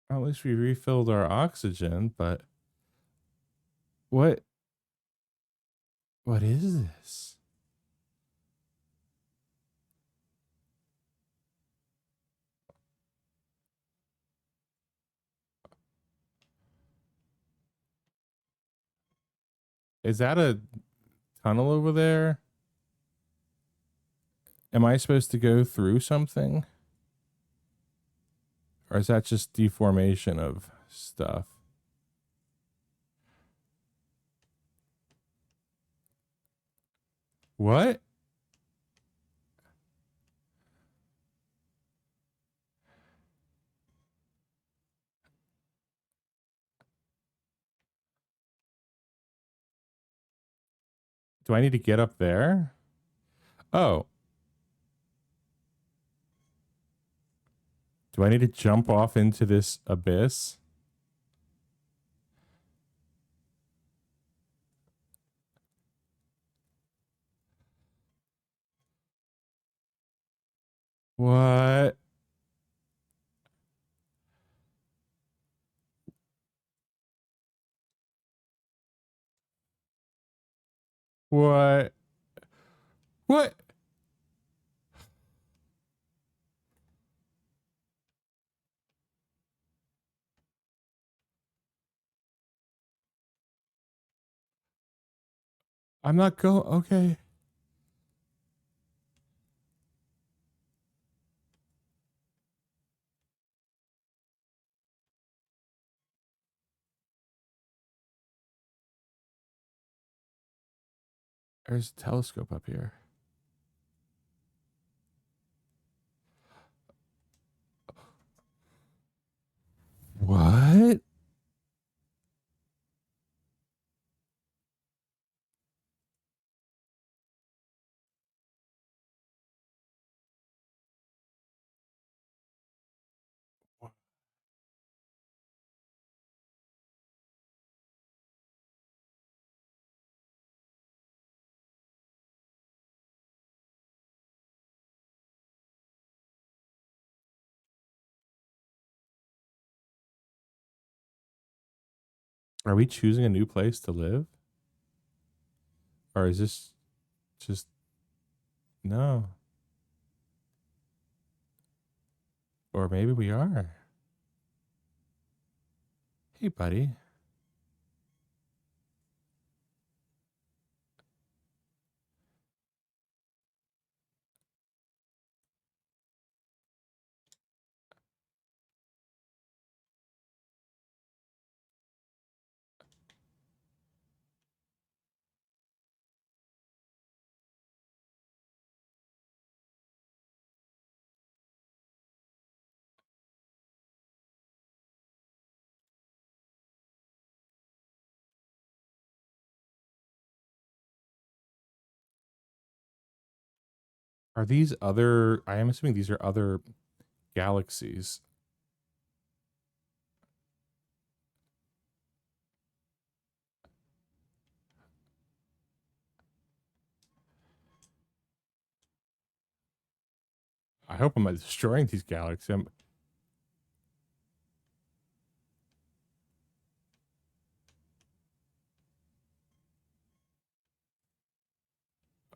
Well, at least we refilled our oxygen, but what? What is this? Is that a tunnel over there? Am I supposed to go through something? Or is that just deformation of stuff? What? Do I need to get up there? Oh. Do I need to jump off into this abyss? What? What? What? I'm not going. Okay. There's a telescope up here. What? Are we choosing a new place to live? Or is this just no? Or maybe we are. Hey, buddy. Are these other? I am assuming these are other galaxies. I hope I'm not destroying these galaxies.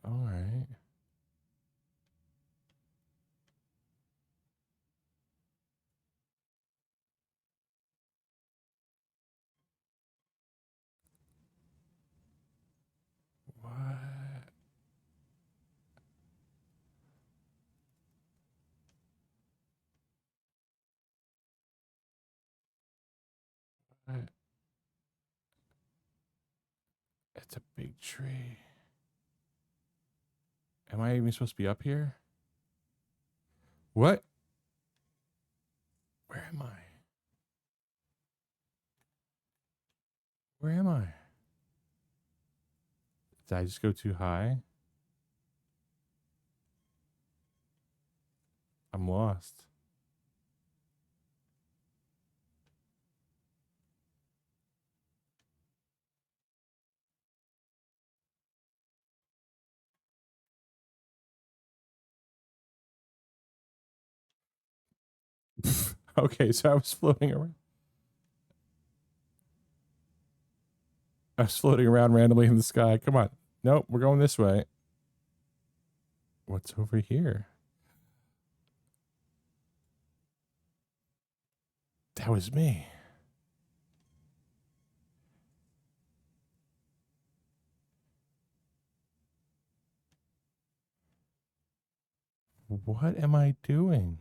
All right. What? What? It's a big tree. Am I even supposed to be up here? What? Where am I? Where am I? Did I just go too high? I'm lost. Okay, so I was floating around. I was floating around randomly in the sky. Come on. Nope, we're going this way. What's over here? That was me. What am I doing?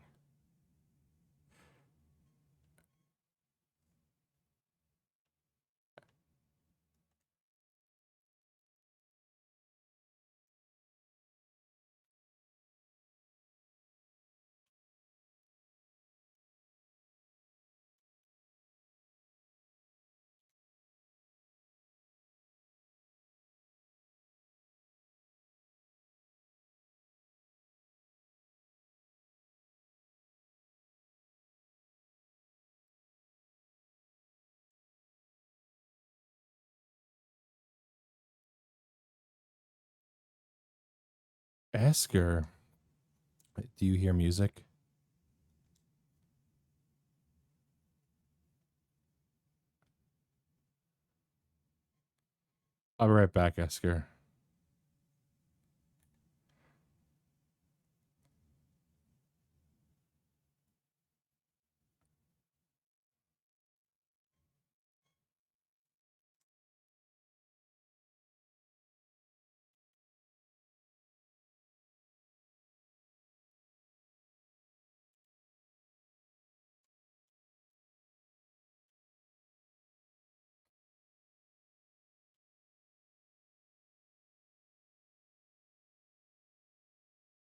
Esker, do you hear music? I'll be right back, Esker.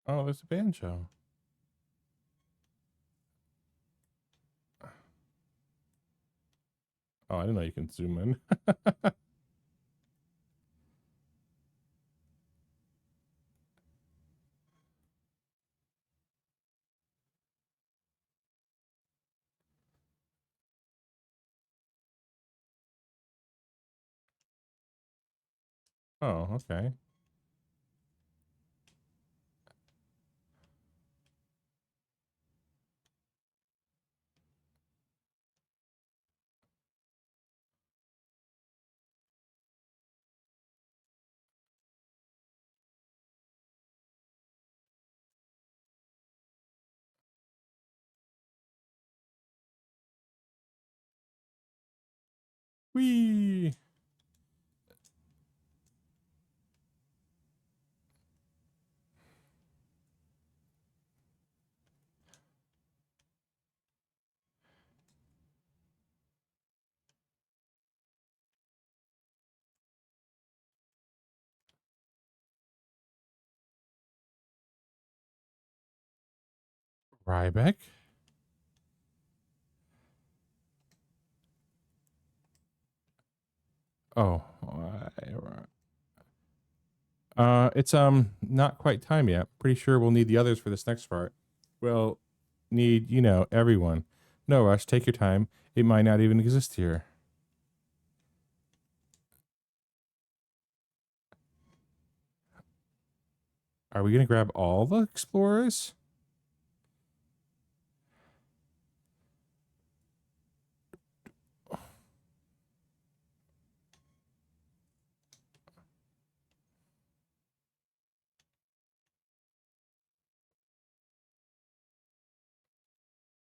Oh, there's a banjo. Oh, I didn't know you can zoom in. Oh, okay. Whee! Ryback. Oh, it's not quite time yet. Pretty sure we'll need the others for this next part. We'll need, you know, everyone. No rush. Take your time. It might not even exist here. Are we gonna grab all the explorers?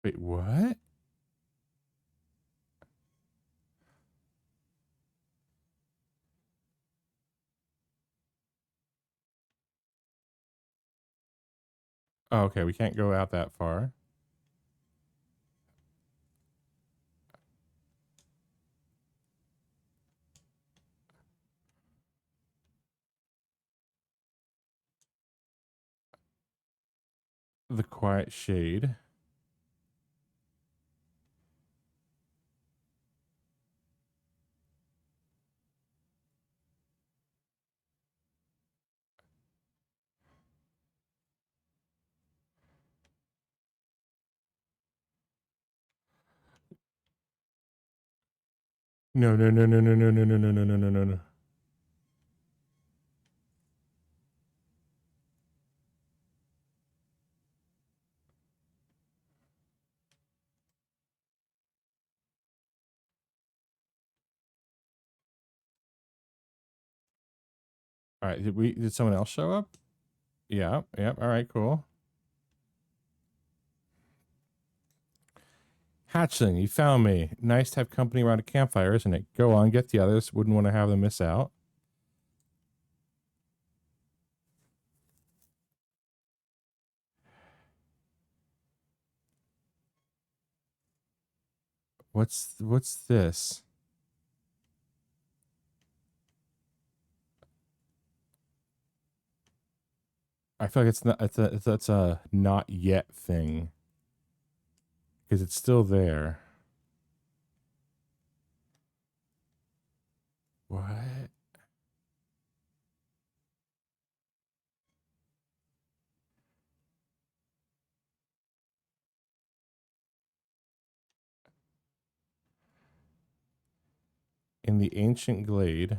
Wait, what? Oh, okay, we can't go out that far. The quiet shade. No, no, no, no, no, no, no, no, no, no, no, no, no. All right, did someone else show up? Yeah, yep. All right, cool. Hatchling, you found me. Nice to have company around a campfire, isn't it? Go on, get the others. Wouldn't want to have them miss out. What's this? I feel like it's not. That's a not yet thing because it's still there. What? In the ancient glade.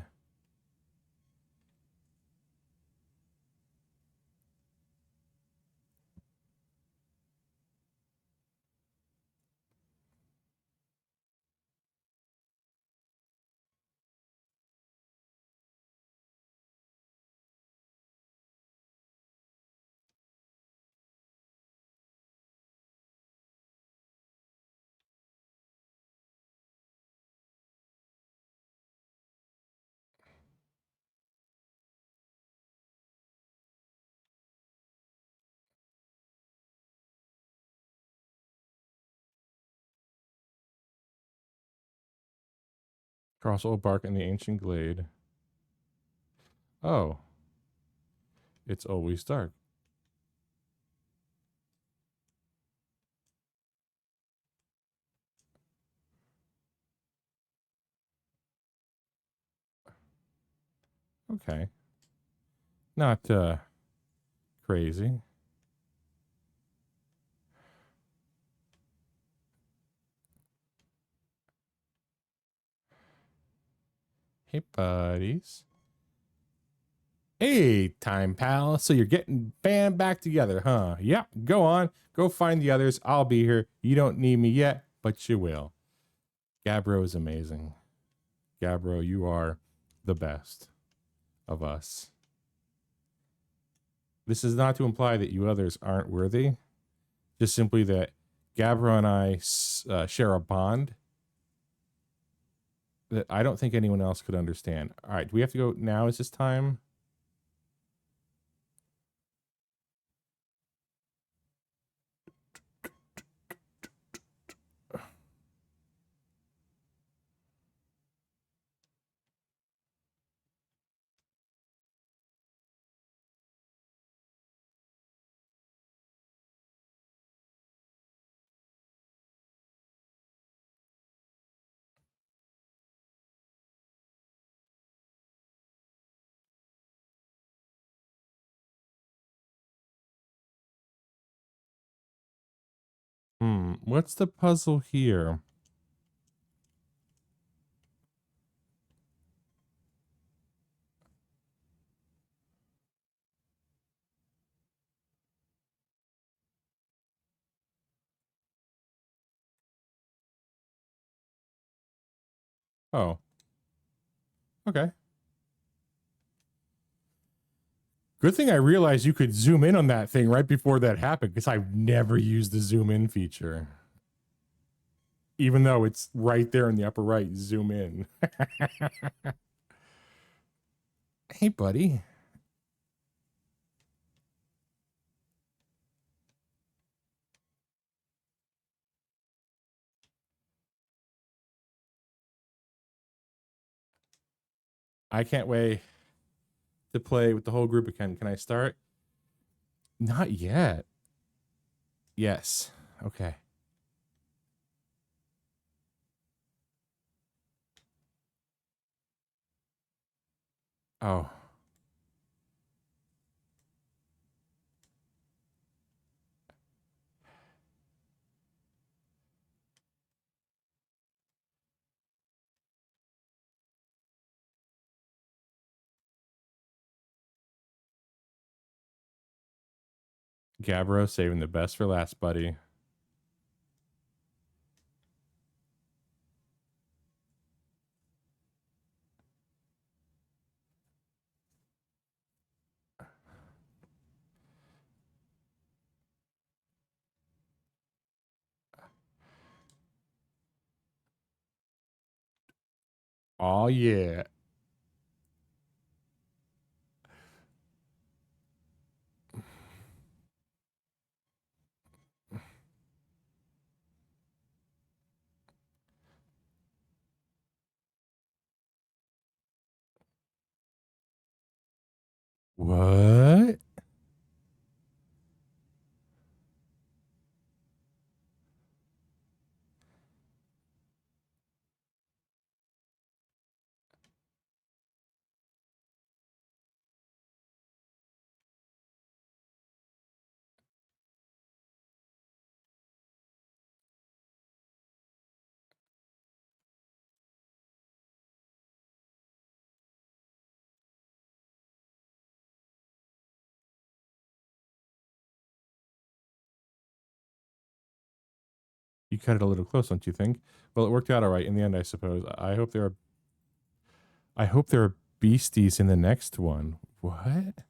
Cross old bark in the ancient glade. Oh, it's always dark. Okay. Not crazy. Hey, buddies. Hey, time pal. So you're getting band back together, huh? Yep. Go on. Go find the others. I'll be here. You don't need me yet, but you will. Gabbro is amazing. Gabbro, you are the best of us. This is not to imply that you others aren't worthy, just simply that Gabbro and I share a bond. that I don't think anyone else could understand. All right, do we have to go now? Is this time? What's the puzzle here? Oh, okay. Good thing I realized you could zoom in on that thing right before that happened, because I've never used the zoom in feature. Even though it's right there in the upper right, zoom in. Hey, buddy. I can't wait to play with the whole group again. Can I start? Not yet. Yes. Okay. Oh. Gabbro saving the best for last, buddy. Oh, yeah. What? You cut it a little close, don't you think? Well, it worked out all right in the end, I suppose. I hope there are beasties in the next one. What?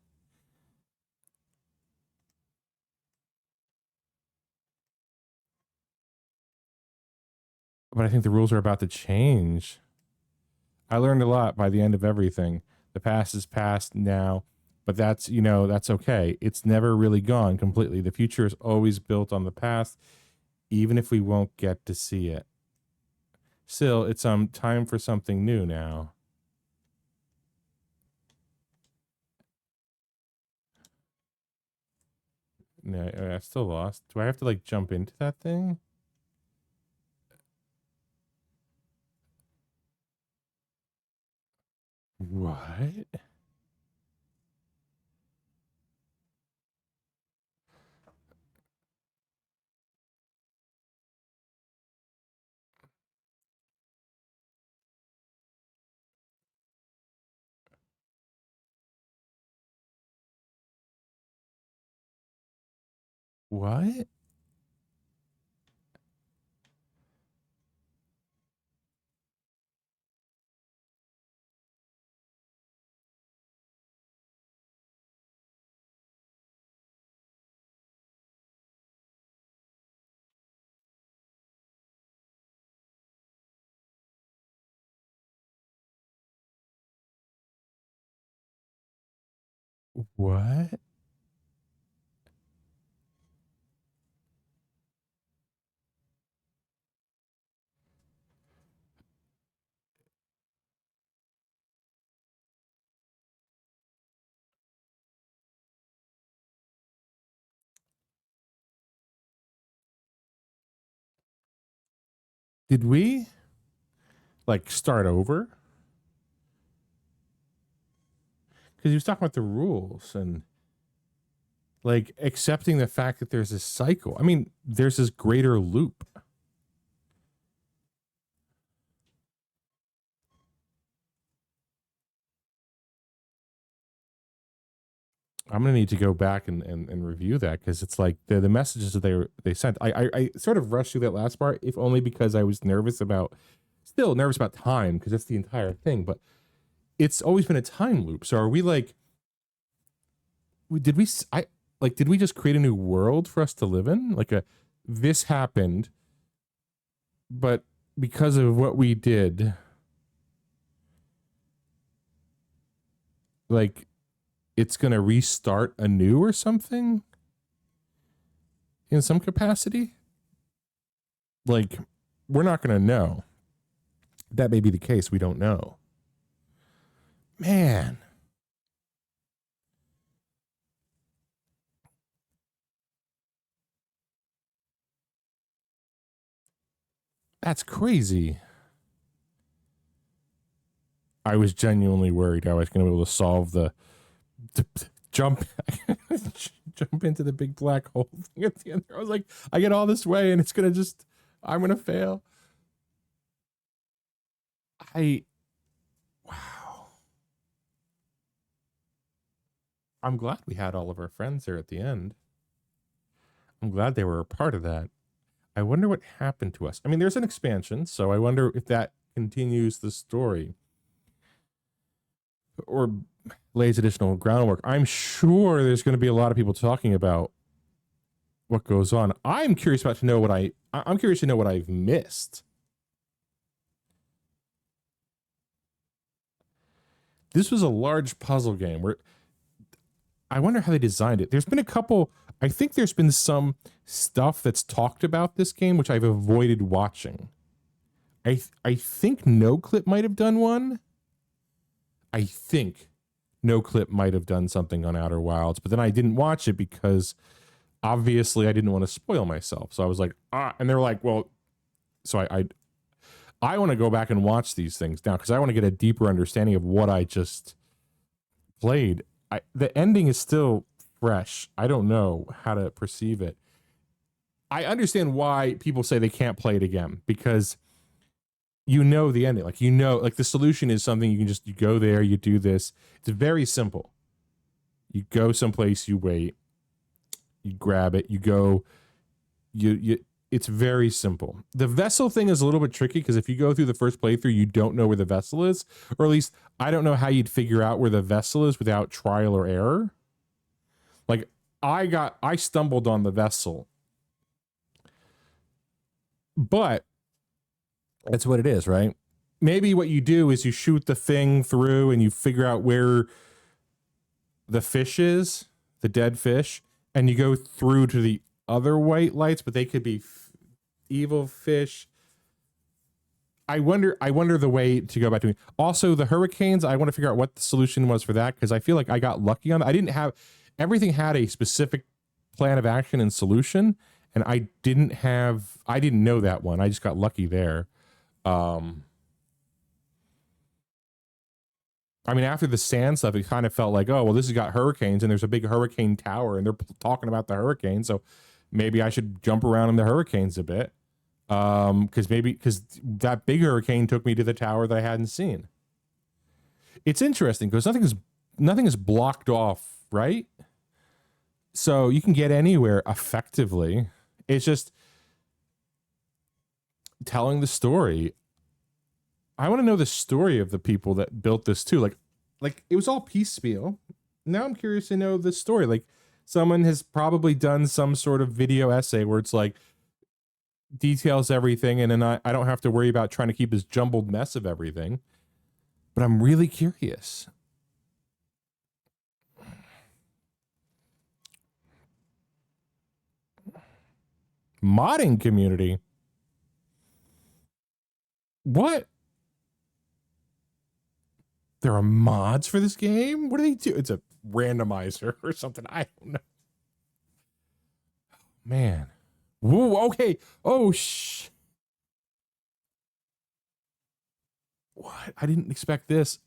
But I think the rules are about to change. I learned a lot by the end of everything. The past is past now, but that's, that's okay. It's never really gone completely. The future is always built on the past, even if we won't get to see it. Still, it's time for something new now. No, I still lost. Do I have to like jump into that thing? What? What? What? Did we like start over? Because he was talking about the rules and like accepting the fact that there's this cycle. I mean, there's this greater loop. I'm gonna need to go back and review that because it's like the messages that they sent. I sort of rushed through that last part, if only because I was still nervous about time because that's the entire thing. But it's always been a time loop. So are we like, did we? Did we just create a new world for us to live in? Like this happened, but because of what we did, like it's gonna restart anew or something in some capacity. Like we're not gonna know. That may be the case. We don't know. Man. That's crazy. I was genuinely worried I was going to be able to solve the jump jump into the big black hole thing at the end. I was like, I get all this way and it's going to I'm going to fail. Wow. I'm glad we had all of our friends there at the end. I'm glad they were a part of that. I wonder what happened to us. I mean, there's an expansion, so I wonder if that continues the story or lays additional groundwork. I'm sure there's going to be a lot of people talking about what goes on. I'm curious to know what I've missed. This was a large puzzle game where I wonder how they designed it. There's been a couple. I think there's been some stuff that's talked about this game which I've avoided watching. I think No Clip might have done one. I think No Clip might have done something on Outer Wilds, but then I didn't watch it because obviously I didn't want to spoil myself. So I was like, and they're like, well, so I want to go back and watch these things now because I want to get a deeper understanding of what I just played. The ending is still fresh. I don't know how to perceive it. I understand why people say they can't play it again because you know the ending. Like the solution is something you go there, you do this. It's very simple. You go someplace, you wait, you grab it, you go, you it's very simple. The vessel thing is a little bit tricky because if you go through the first playthrough, you don't know where the vessel is, or at least I don't know how you'd figure out where the vessel is without trial or error. Like I stumbled on the vessel, but that's what it is, right? Maybe what you do is you shoot the thing through and you figure out where the fish is, the dead fish, and you go through to the other white lights, but they could be evil fish. I wonder the way to go about doing it. Also, the hurricanes, I want to figure out what the solution was for that because I feel like I got lucky on that. I didn't have everything had a specific plan of action and solution, and I didn't know that one. I just got lucky there. I mean, after the sand stuff, it kind of felt like, oh, well, this has got hurricanes and there's a big hurricane tower and they're talking about the hurricane. So maybe I should jump around in the hurricanes a bit. Because that big hurricane took me to the tower that I hadn't seen. It's interesting because nothing is blocked off, right? So you can get anywhere effectively. It's just telling the story. I want to know the story of the people that built this too. Like it was all piecemeal. Now I'm curious to know the story. Like someone has probably done some sort of video essay where it's like details everything, and then I don't have to worry about trying to keep this jumbled mess of everything. But I'm really curious. Modding community. What? There are mods for this game? What do they do? It's a randomizer or something. I don't know. Man. Whoa, okay. Oh, what? I didn't expect this.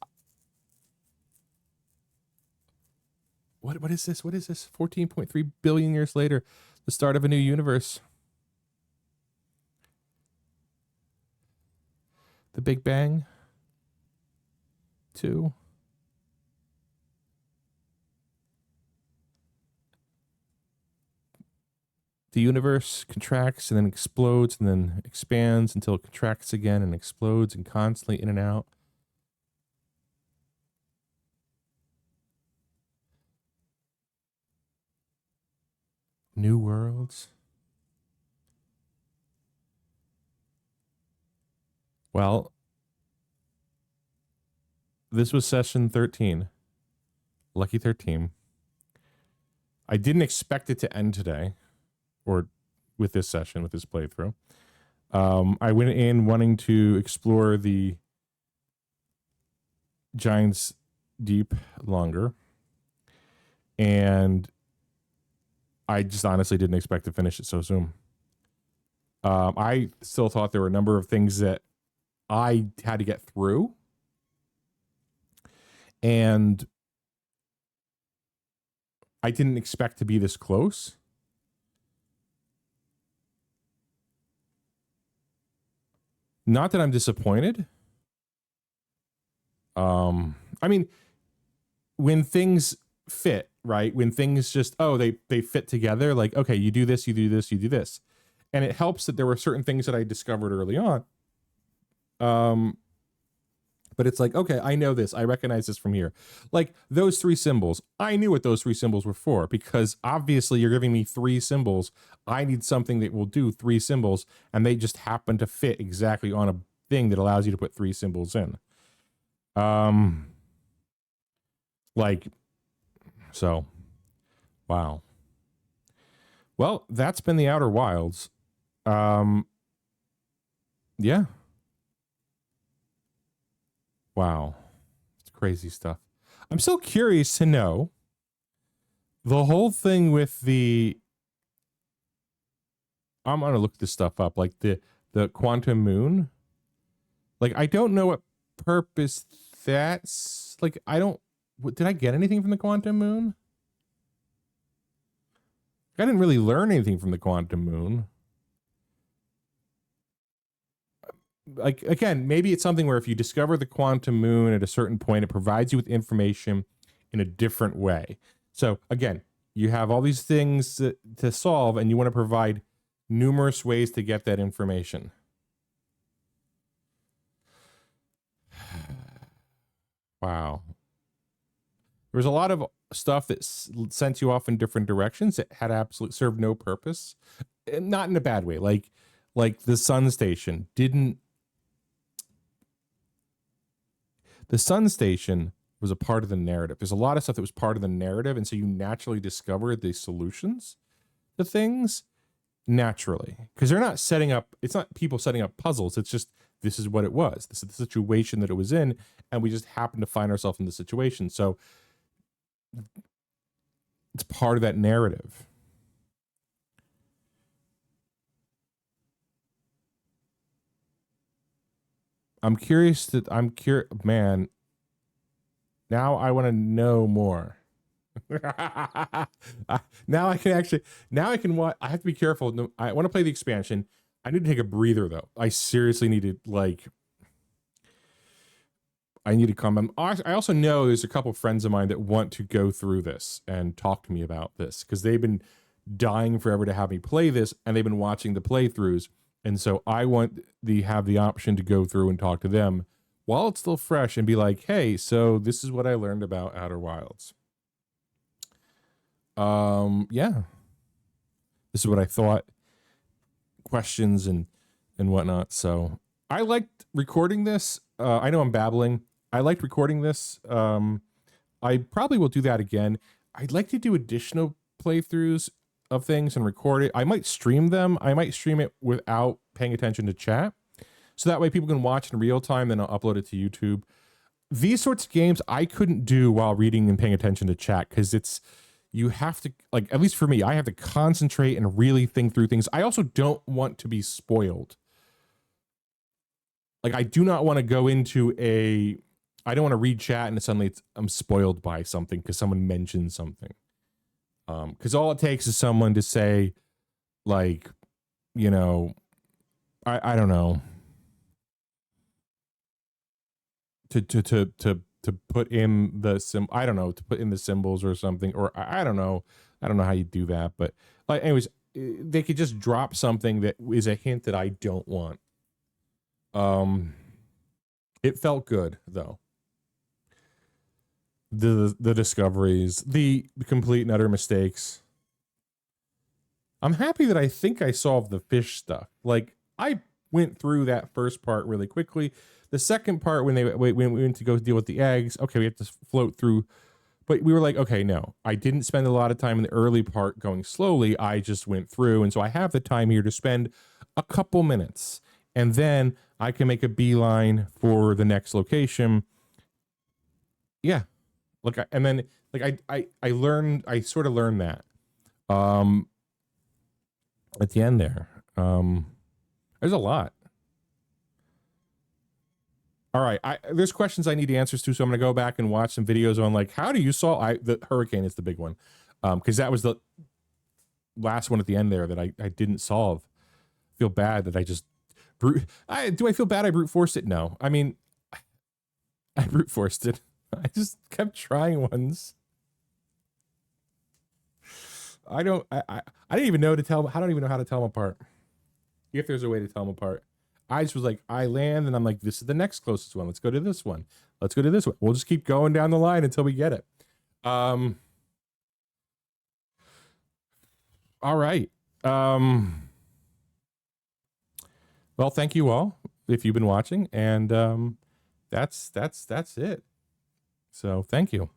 What is this? What is this? 14.3 billion years later, the start of a new universe. The Big Bang 2. The universe contracts and then explodes and then expands until it contracts again and explodes and constantly in and out. New worlds. Well, this was session 13. Lucky 13. I didn't expect it to end today, or with this session, with this playthrough. I went in wanting to explore the Giants Deep longer, and I just honestly didn't expect to finish it so soon. I still thought there were a number of things that I had to get through, and I didn't expect to be this close. Not that I'm disappointed. I mean, when things fit, right? When things just, they fit together, like, okay, you do this, you do this, you do this. And it helps that there were certain things that I discovered early on. But it's like, okay, I know this. I recognize this from here. Like those 3 symbols. I knew what those 3 symbols were for, because obviously you're giving me 3 symbols. I need something that will do 3 symbols, and they just happen to fit exactly on a thing that allows you to put 3 symbols in. So, wow. Well, that's been the Outer Wilds. Yeah. Wow. It's crazy stuff. I'm so curious to know the whole thing with I'm going to look this stuff up, like the quantum moon. Like, I don't know what purpose that's, like, did I get anything from the quantum moon? I didn't really learn anything from the quantum moon. Like, again, maybe it's something where if you discover the quantum moon at a certain point, it provides you with information in a different way. So again, you have all these things to solve, and you want to provide numerous ways to get that information. Wow. There was a lot of stuff that sent you off in different directions that had absolutely served no purpose. Not in a bad way. Like the sun station didn't. The sun station was a part of the narrative. There's a lot of stuff that was part of the narrative, and so you naturally discover the solutions to things naturally, because they're not setting up. It's not people setting up puzzles. It's just, this is what it was. This is the situation that it was in, and we just happen to find ourselves in the situation. So it's part of that narrative. Man, now I want to know more. Now I can watch. I have to be careful. I want to play the expansion. I need to take a breather though. I seriously need to, I need to come. I also know there's a couple of friends of mine that want to go through this and talk to me about this, because they've been dying forever to have me play this, and they've been watching the playthroughs. And so I want to have the option to go through and talk to them while it's still fresh and be like, hey, so this is what I learned about Outer Wilds. Yeah. This is what I thought, questions and whatnot. So I liked recording this. I know I'm babbling. I liked recording this. I probably will do that again. I'd like to do additional playthroughs. of things and record it. I might stream them. I might stream it without paying attention to chat. So that way people can watch in real time, then I'll upload it to YouTube. These sorts of games I couldn't do while reading and paying attention to chat, because you have to, like, at least for me, I have to concentrate and really think through things. I also don't want to be spoiled. Like, I do not want to go into I don't want to read chat and suddenly I'm spoiled by something because someone mentioned something. Because all it takes is someone to say, like, you know, I don't know, to put in the I don't know, to put in the symbols or something, or I don't know how you do that, but like, anyways, they could just drop something that is a hint that I don't want. It felt good though. The discoveries, the complete and utter mistakes. I'm happy that I think I solved the fish stuff. Like, I went through that first part really quickly. The second part, when we went to go deal with the eggs, okay, we have to float through. But we were like, okay, no, I didn't spend a lot of time in the early part going slowly. I just went through. And so I have the time here to spend a couple minutes. And then I can make a beeline for the next location. Yeah. Like, and then, like, I sort of learned that. At the end there. There's a lot. All right, there's questions I need answers to, so I'm gonna go back and watch some videos on, like, how do you solve the hurricane is the big one, because that was the last one at the end there that I didn't solve. I feel bad that I just do I feel bad I brute forced it? No, I mean, I brute forced it. I just kept trying ones. I didn't even know I don't even know how to tell them apart. If there's a way to tell them apart. I just was like, I land and I'm like, this is the next closest one. Let's go to this one. Let's go to this one. We'll just keep going down the line until we get it. All right. Well, thank you all if you've been watching, and that's it. So thank you.